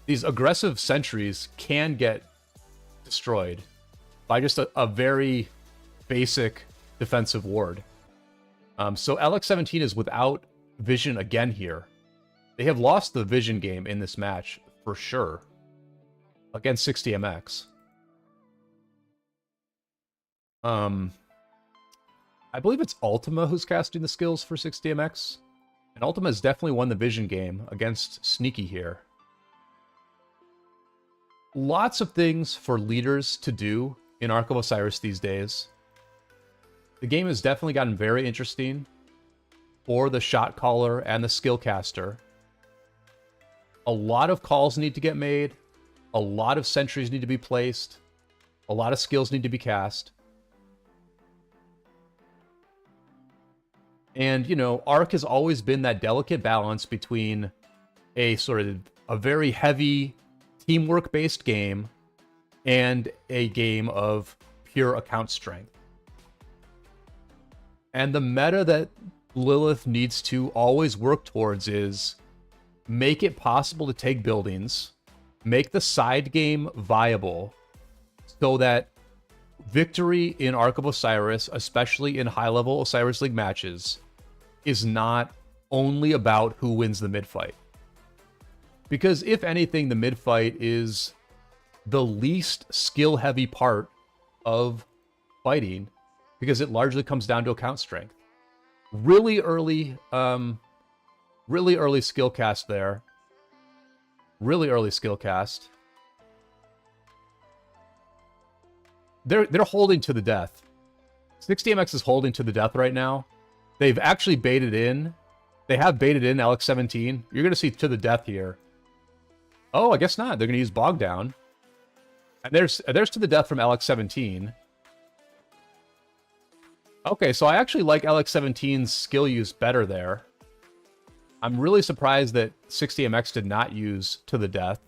These aggressive sentries can get destroyed by just a very basic defensive ward. So LX17 is without vision again here. They have lost the vision game in this match, for sure, against 60MX. I believe it's Ultima who's casting the skills for 60MX. And Ultima has definitely won the vision game against Sneaky here. Lots of things for leaders to do in Ark of Osiris these days. The game has definitely gotten very interesting for the shot caller and the skill caster. A lot of calls need to get made. A lot of sentries need to be placed. A lot of skills need to be cast. And, you know, Ark has always been that delicate balance between a sort of a very heavy teamwork-based game and a game of pure account strength. And the meta that Lilith needs to always work towards is make it possible to take buildings, make the side game viable, so that victory in Ark of Osiris, especially in high-level Osiris League matches, is not only about who wins the mid-fight. Because if anything, the mid-fight is the least skill-heavy part of fighting, because it largely comes down to account strength. Really early skill cast there. Really early skill cast. They're holding to the death. 60MX is holding to the death right now. They've actually baited in. They have baited in LX17. You're going to see to the death here. Oh, I guess not. They're going to use Bog Down. And there's to the death from LX17. Okay, so I actually like LX17's skill use better there. I'm really surprised that 60MX did not use to the death.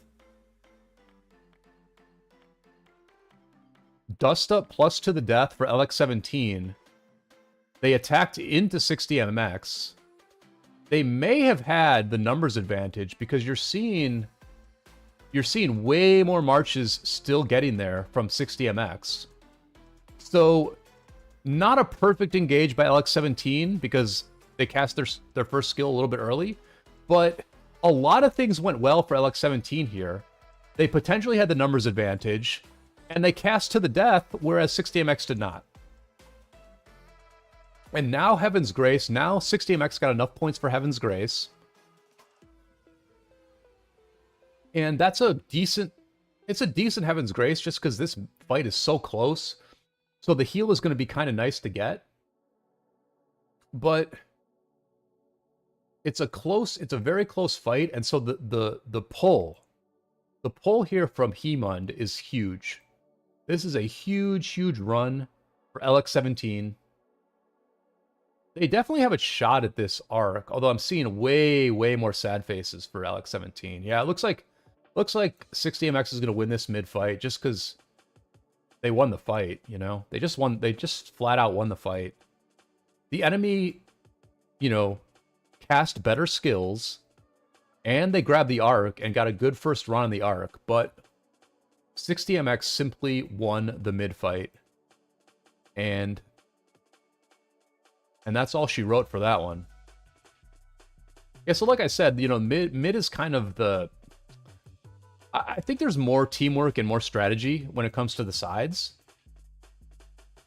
Dust Up plus to the death for LX17. They attacked into 60MX. They may have had the numbers advantage because you're seeing way more marches still getting there from 60MX. So not a perfect engage by LX17 because they cast their first skill a little bit early, but a lot of things went well for LX17 here. They potentially had the numbers advantage, and they cast to the death, whereas 60MX did not. And now Heaven's Grace, now 60MX got enough points for Heaven's Grace. And that's it's a decent Heaven's Grace just because this fight is so close. So the heal is going to be kind of nice to get. But it's a very close fight, and so the pull here from Hemund is huge. This is a huge run for LX17. They definitely have a shot at this arc, although I'm seeing way more sad faces for LX17. Yeah, it looks like 60MX is going to win this mid fight just because they won the fight, you know? They just flat out won the fight. The enemy, you know, cast better skills, and they grabbed the arc and got a good first run on the arc, but 60MX simply won the mid fight. And that's all she wrote for that one. Yeah, so like I said, you know, mid is kind of the... I think there's more teamwork and more strategy when it comes to the sides.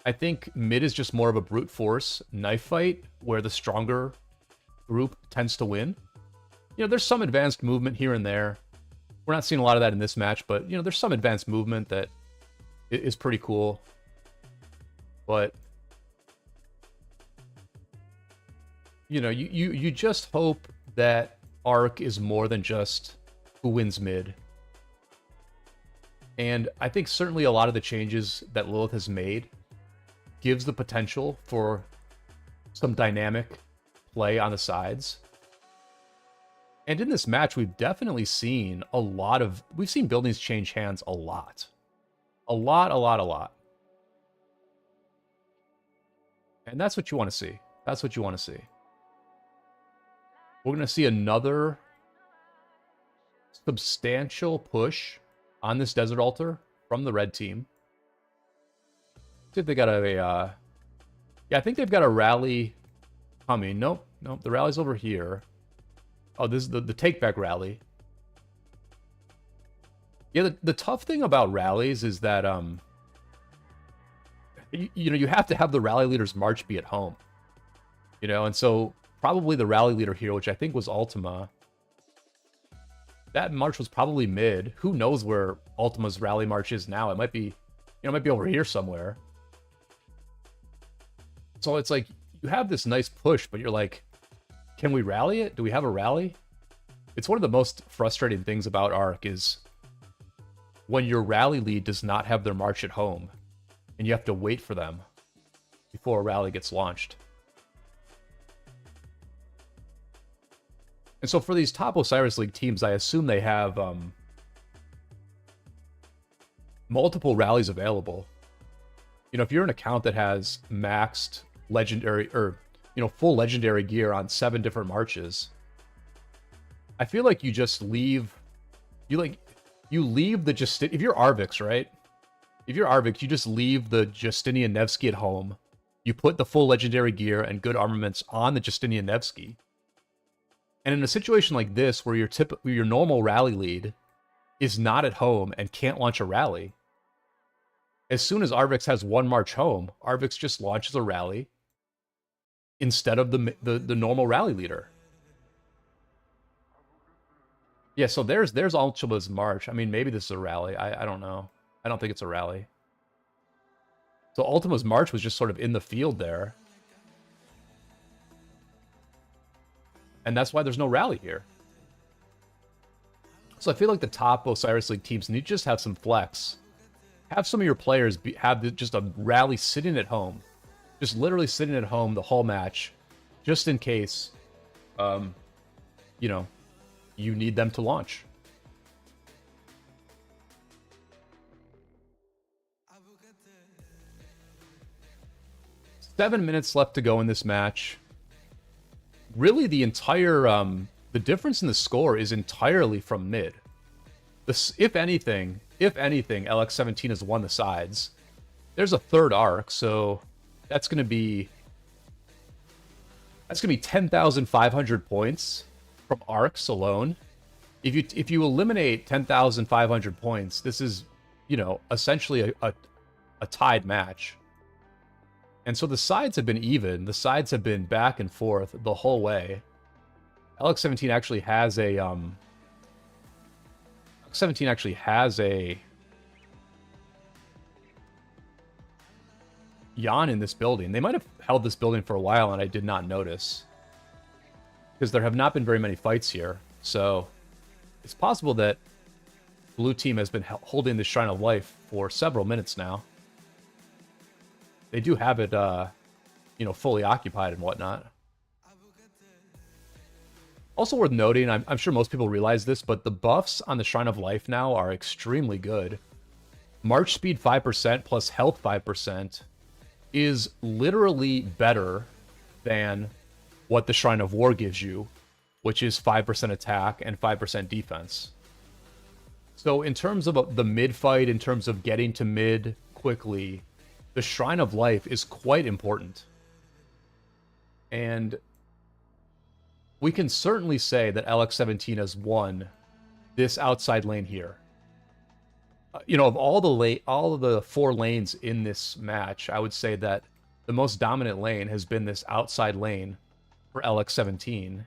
I think mid is just more of a brute force knife fight where the stronger group tends to win. You know, there's some advanced movement here and there. We're not seeing a lot of that in this match, but, you know, there's some advanced movement that is pretty cool. But you know, you just hope that Arc is more than just who wins mid. And I think certainly a lot of the changes that Lilith has made gives the potential for some dynamic play on the sides. And in this match, we've definitely seen we've seen buildings change hands a lot. A lot. And that's what you want to see. That's what you want to see. We're going to see another substantial push on this Desert Altar from the red team. See if they got yeah, I think they've got a rally coming. Nope, the rally's over here. Oh, this is the take-back rally. Yeah, the tough thing about rallies is that, you know, you have to have the rally leader's march be at home. You know, and so probably the rally leader here, which I think was Ultima, that march was probably mid. Who knows where Ultima's rally march is now? It might be, you know, it might be over here somewhere. So it's like, you have this nice push, but you're like, can we rally it? Do we have a rally? It's one of the most frustrating things about Arc is when your rally lead does not have their march at home, and you have to wait for them before a rally gets launched. And so for these top Osiris League teams, I assume they have multiple rallies available. You know, if you're an account that has maxed legendary, or, you know, full legendary gear on 7 different marches, I feel like you just leave, you leave the if you're Arvix, right? If you're Arvix, you just leave the Justinian Nevsky at home. You put the full legendary gear and good armaments on the Justinian Nevsky. And in a situation like this, where your normal rally lead is not at home and can't launch a rally, as soon as Arvix has one march home, Arvix just launches a rally instead of the normal rally leader. Yeah, so there's Ultima's march. I mean, maybe this is a rally. I don't know. I don't think it's a rally. So Ultima's march was just sort of in the field there. And that's why there's no rally here. So I feel like the top Osiris League teams need to just have some flex. Have some of your players have just a rally sitting at home. Just literally sitting at home the whole match. Just in case, you know, you need them to launch. Seven minutes left to go in this match. Really, the entire the difference in the score is entirely from mid. If anything, LX17 has won the sides. There's a third arc, so that's gonna be 10,500 points from arcs alone. If you eliminate 10,500 points, this is, you know, essentially a tied match. And so the sides have been even. The sides have been back and forth the whole way. LX17 actually has a Yan in this building. They might have held this building for a while and I did not notice, because there have not been very many fights here. So it's possible that blue team has been holding the Shrine of Life for several minutes now. They do have it, you know, fully occupied and whatnot. Also worth noting, I'm sure most people realize this, but the buffs on the Shrine of Life now are extremely good. March speed 5% plus health 5% is literally better than what the Shrine of War gives you, which is 5% attack and 5% defense. So in terms of the mid fight, in terms of getting to mid quickly, the Shrine of Life is quite important. And we can certainly say that LX17 has won this outside lane here. You know, of all of the 4 lanes in this match, I would say that the most dominant lane has been this outside lane for LX17.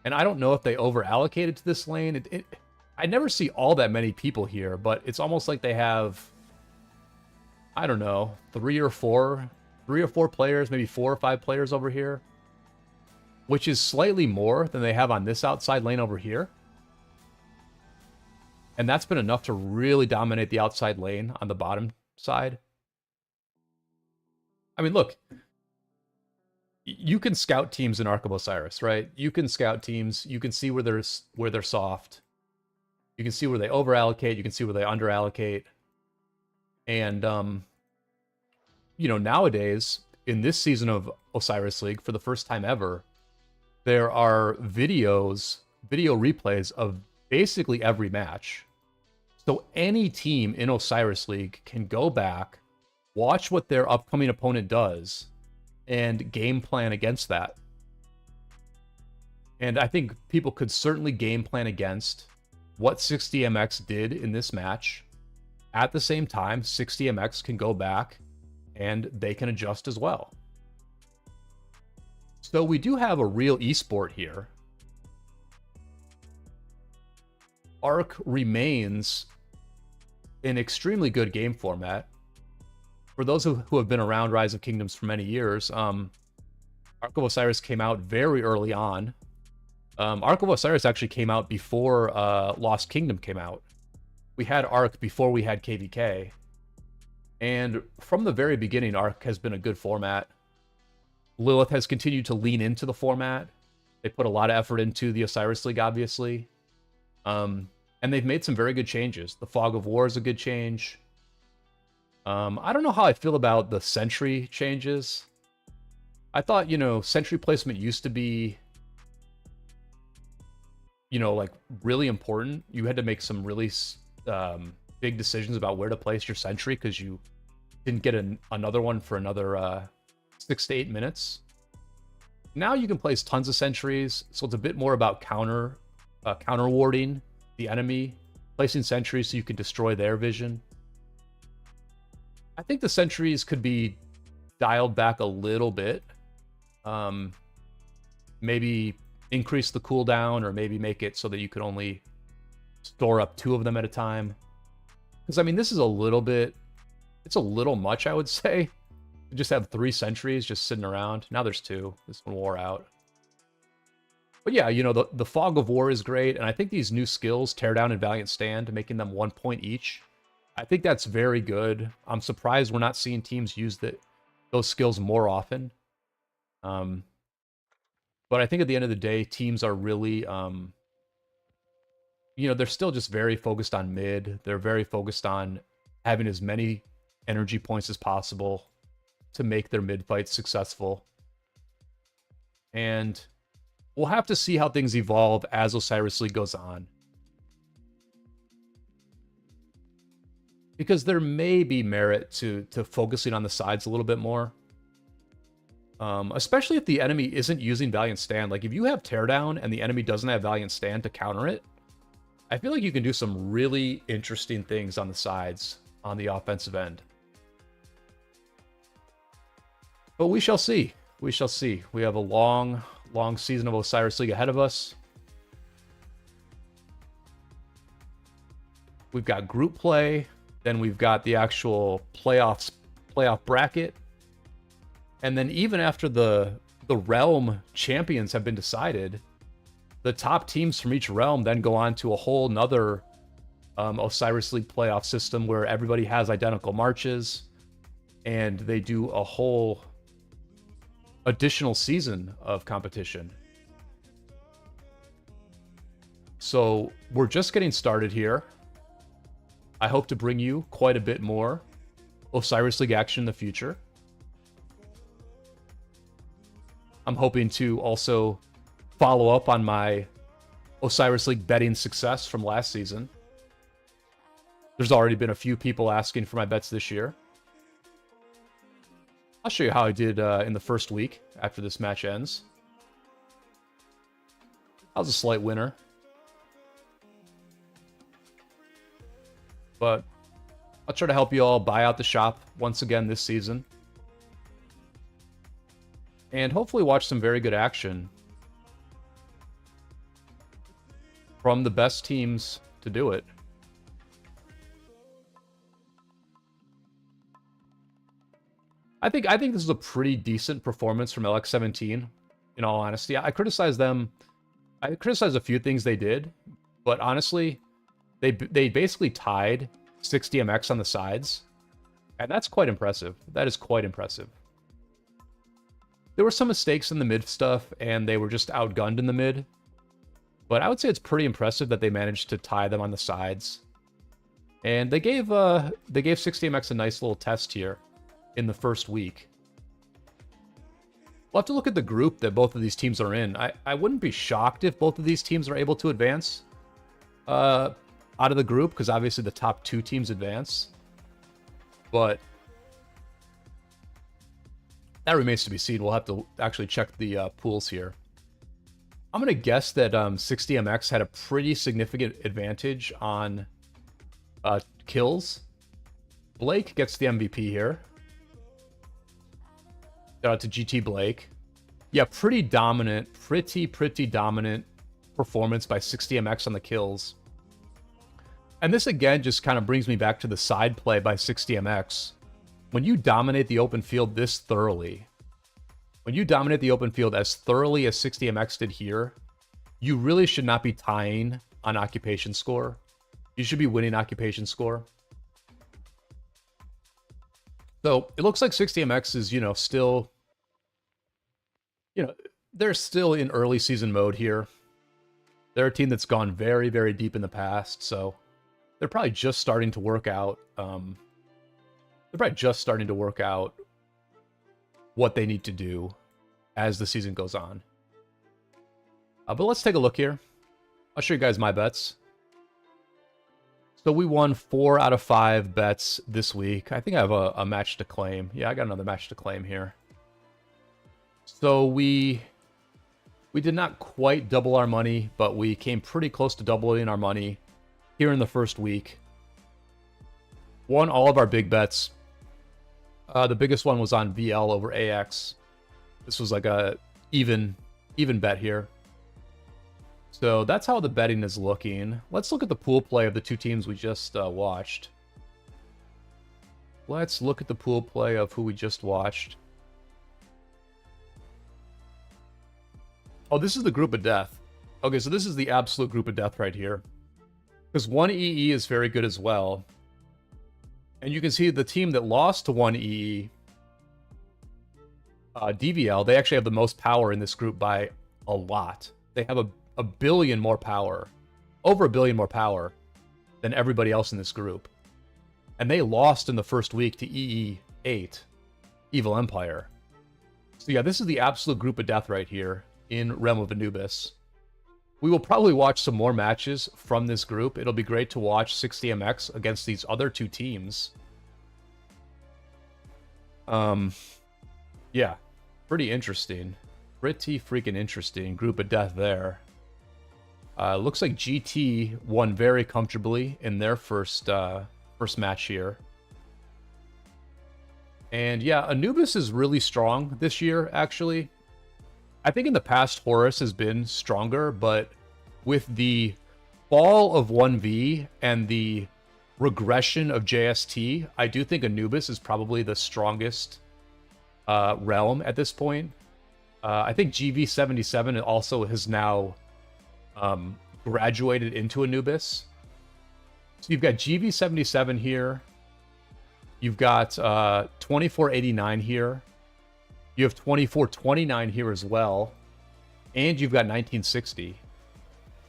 And I don't know if they over allocated to this lane. I never see all that many people here, but it's almost like they have, I don't know, 3 or 4 players, maybe 4 or 5 players over here. which is slightly more than they have on this outside lane over here. And that's been enough to really dominate the outside lane on the bottom side. I mean, look, you can scout teams in Ark of Osiris, right? You can scout teams. You can see where they're soft. You can see where they over-allocate. You can see where they under-allocate. And, you know, nowadays, in this season of Osiris League, for the first time ever, there are video replays of basically every match. So any team in Osiris League can go back, watch what their upcoming opponent does, and game plan against that. And I think people could certainly game plan against what 60MX did in this match. At the same time, 60MX can go back and they can adjust as well. So we do have a real esport here. Ark remains an extremely good game format. For those who have been around Rise of Kingdoms for many years, Ark of Osiris came out very early on. Ark of Osiris actually came out before Lost Kingdom came out. We had Ark before we had KVK. And from the very beginning, Ark has been a good format. Lilith has continued to lean into the format. They put a lot of effort into the Osiris League, obviously. And they've made some very good changes. The Fog of War is a good change. I don't know how I feel about the Sentry changes. I thought, you know, Sentry placement used to be, you know, like really important. You had to make some really big decisions about where to place your Sentry because you didn't get another one for another 6 to 8 minutes. Now you can place tons of sentries, so it's a bit more about counter warding the enemy, placing sentries so you can destroy their vision. I think the sentries could be dialed back a little bit. Maybe increase the cooldown, or maybe make it so that you could only store up 2 of them at a time. Because, I mean, this is a little bit... It's a little much, I would say. To just have 3 sentries just sitting around. Now there's 2. This one wore out. But yeah, you know, the Fog of War is great, and I think these new skills, Teardown and Valiant Stand, making them 1 point each, I think that's very good. I'm surprised we're not seeing teams use those skills more often. But I think at the end of the day, teams are really, you know, they're still just very focused on mid. They're very focused on having as many energy points as possible to make their mid fights successful. And we'll have to see how things evolve as Osiris League goes on. Because there may be merit to focusing on the sides a little bit more. Especially if the enemy isn't using Valiant Stand. Like, if you have Teardown and the enemy doesn't have Valiant Stand to counter it, I feel like you can do some really interesting things on the sides on the offensive end. But we shall see. We shall see. We have a long season of Osiris League ahead of us. We've got group play. Then we've got the actual playoff bracket. And then even after the realm champions have been decided, the top teams from each realm then go on to a whole nother Osiris League playoff system where everybody has identical marches. And they do a whole additional season of competition. So we're just getting started here. I hope to bring you quite a bit more Osiris League action in the future. I'm hoping to also follow up on my Osiris League betting success from last season. There's already been a few people asking for my bets this year. I'll show you how I did in the first week after this match ends. I was a slight winner. But I'll try to help you all buy out the shop once again this season. And hopefully watch some very good action from the best teams to do it. I think this is a pretty decent performance from LX17. in all honesty. I criticized them. I criticized a few things they did, but honestly, they basically tied 6DMX on the sides, and that's quite impressive. That is quite impressive. There were some mistakes in the mid stuff, and they were just outgunned in the mid, but I would say it's pretty impressive that they managed to tie them on the sides. And they gave 6DMX a nice little test here in the first week. We'll have to look at the group that both of these teams are in. I wouldn't be shocked if both of these teams are able to advance out of the group, because obviously the top 2 teams advance. But that remains to be seen. We'll have to actually check the pools here. I'm going to guess that 6DMX had a pretty significant advantage on kills. Blake gets the MVP here. Shout out to GT Blake. Yeah, pretty dominant, pretty dominant performance by 6DMX on the kills. And this again just kind of brings me back to the side play by 6DMX. When you dominate the open field this thoroughly, when you dominate the open field as thoroughly as 6DMX did here, you really should not be tying on occupation score. You should be winning occupation score. So it looks like 6DMX is, still, they're still in early season mode here. They're a team that's gone very, very deep in the past, so they're probably just starting to work out. What they need to do as the season goes on. But let's take a look here. I'll show you guys my bets. So we won 4 out of 5 bets this week. I think I have a match to claim. Yeah, I got another match to claim here. So we did not quite double our money, but we came pretty close to doubling our money here in the first week. Won all of our big bets. The biggest one was on VL over AX. This was like a even bet here. So that's how the betting is looking. Let's look at the pool play of the 2 teams we just watched. Let's look at the pool play of who we just watched. Oh, this is the group of death. Okay, so this is the absolute group of death right here. Because 1EE is very good as well. And you can see the team that lost to 1EE, DVL, they actually have the most power in this group by a lot. They have a billion more power, over a billion more power than everybody else in this group. And they lost in the first week to EE8, Evil Empire. So yeah, this is the absolute group of death right here in Realm of Anubis. We will probably watch some more matches from this group. It'll be great to watch 6DMX against these other 2 teams. Yeah, pretty interesting. Pretty freaking interesting group of death there. Looks like GT won very comfortably in their first match here. And yeah, Anubis is really strong this year, actually. I think in the past, Horus has been stronger, but with the fall of 1V and the regression of JST, I do think Anubis is probably the strongest realm at this point. I think GV77 also has now graduated into Anubis. So you've got GV77 here. You've got 2489 here. You have 2429 here as well. And you've got 1960.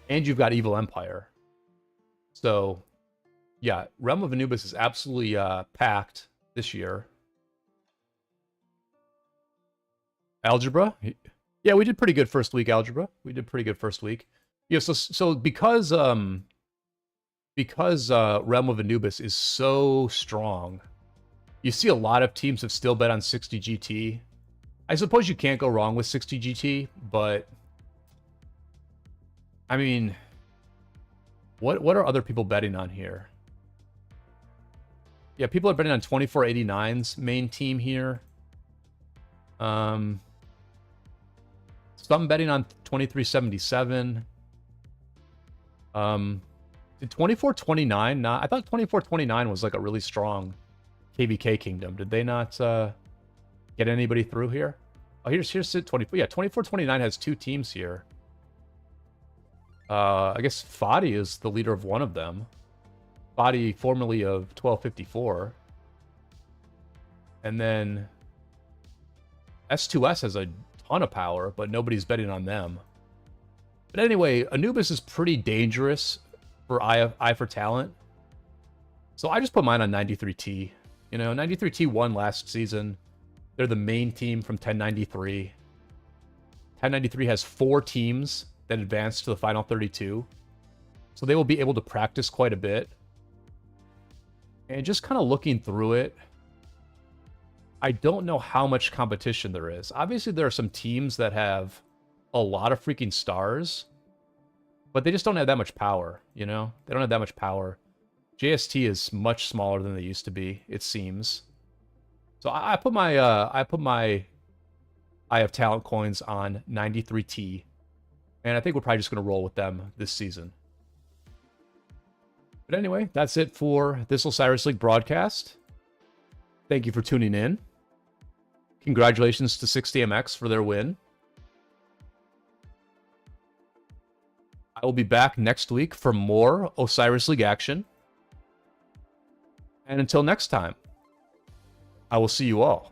And you've got Evil Empire. So, yeah, Realm of Anubis is absolutely packed this year. Algebra? Yeah, we did pretty good first week, Algebra. We did pretty good first week. Yeah, so because Realm of Anubis is so strong, you see a lot of teams have still bet on 60 GT. I suppose you can't go wrong with 60 GT, but I mean, what are other people betting on here? Yeah, people are betting on 2489's main team here. Some betting on 2377. Did 2429 not? I thought 2429 was like a really strong KVK kingdom. Did they not get anybody through here? Oh, here's 24. Yeah, 24-29 has 2 teams here. I guess Fadi is the leader of one of them. Fadi, formerly of 1254. And then S2S has a ton of power, but nobody's betting on them. But anyway, Anubis is pretty dangerous for Eye for Talent. So I just put mine on 93T. You know, 93T won last season. They're the main team from 1093. 1093 has 4 teams that advance to the final 32. So they will be able to practice quite a bit. And just kind of looking through it, I don't know how much competition there is. Obviously, there are some teams that have a lot of freaking stars, but they just don't have that much power, you know? They don't have that much power. JST is much smaller than they used to be, it seems. So I put my Eye of Talent coins on 93T, and I think we're probably just going to roll with them this season. But anyway, that's it for this Osiris League broadcast. Thank you for tuning in. Congratulations to 60MX for their win. I will be back next week for more Osiris League action. And until next time, I will see you all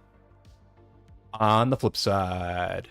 on the flip side.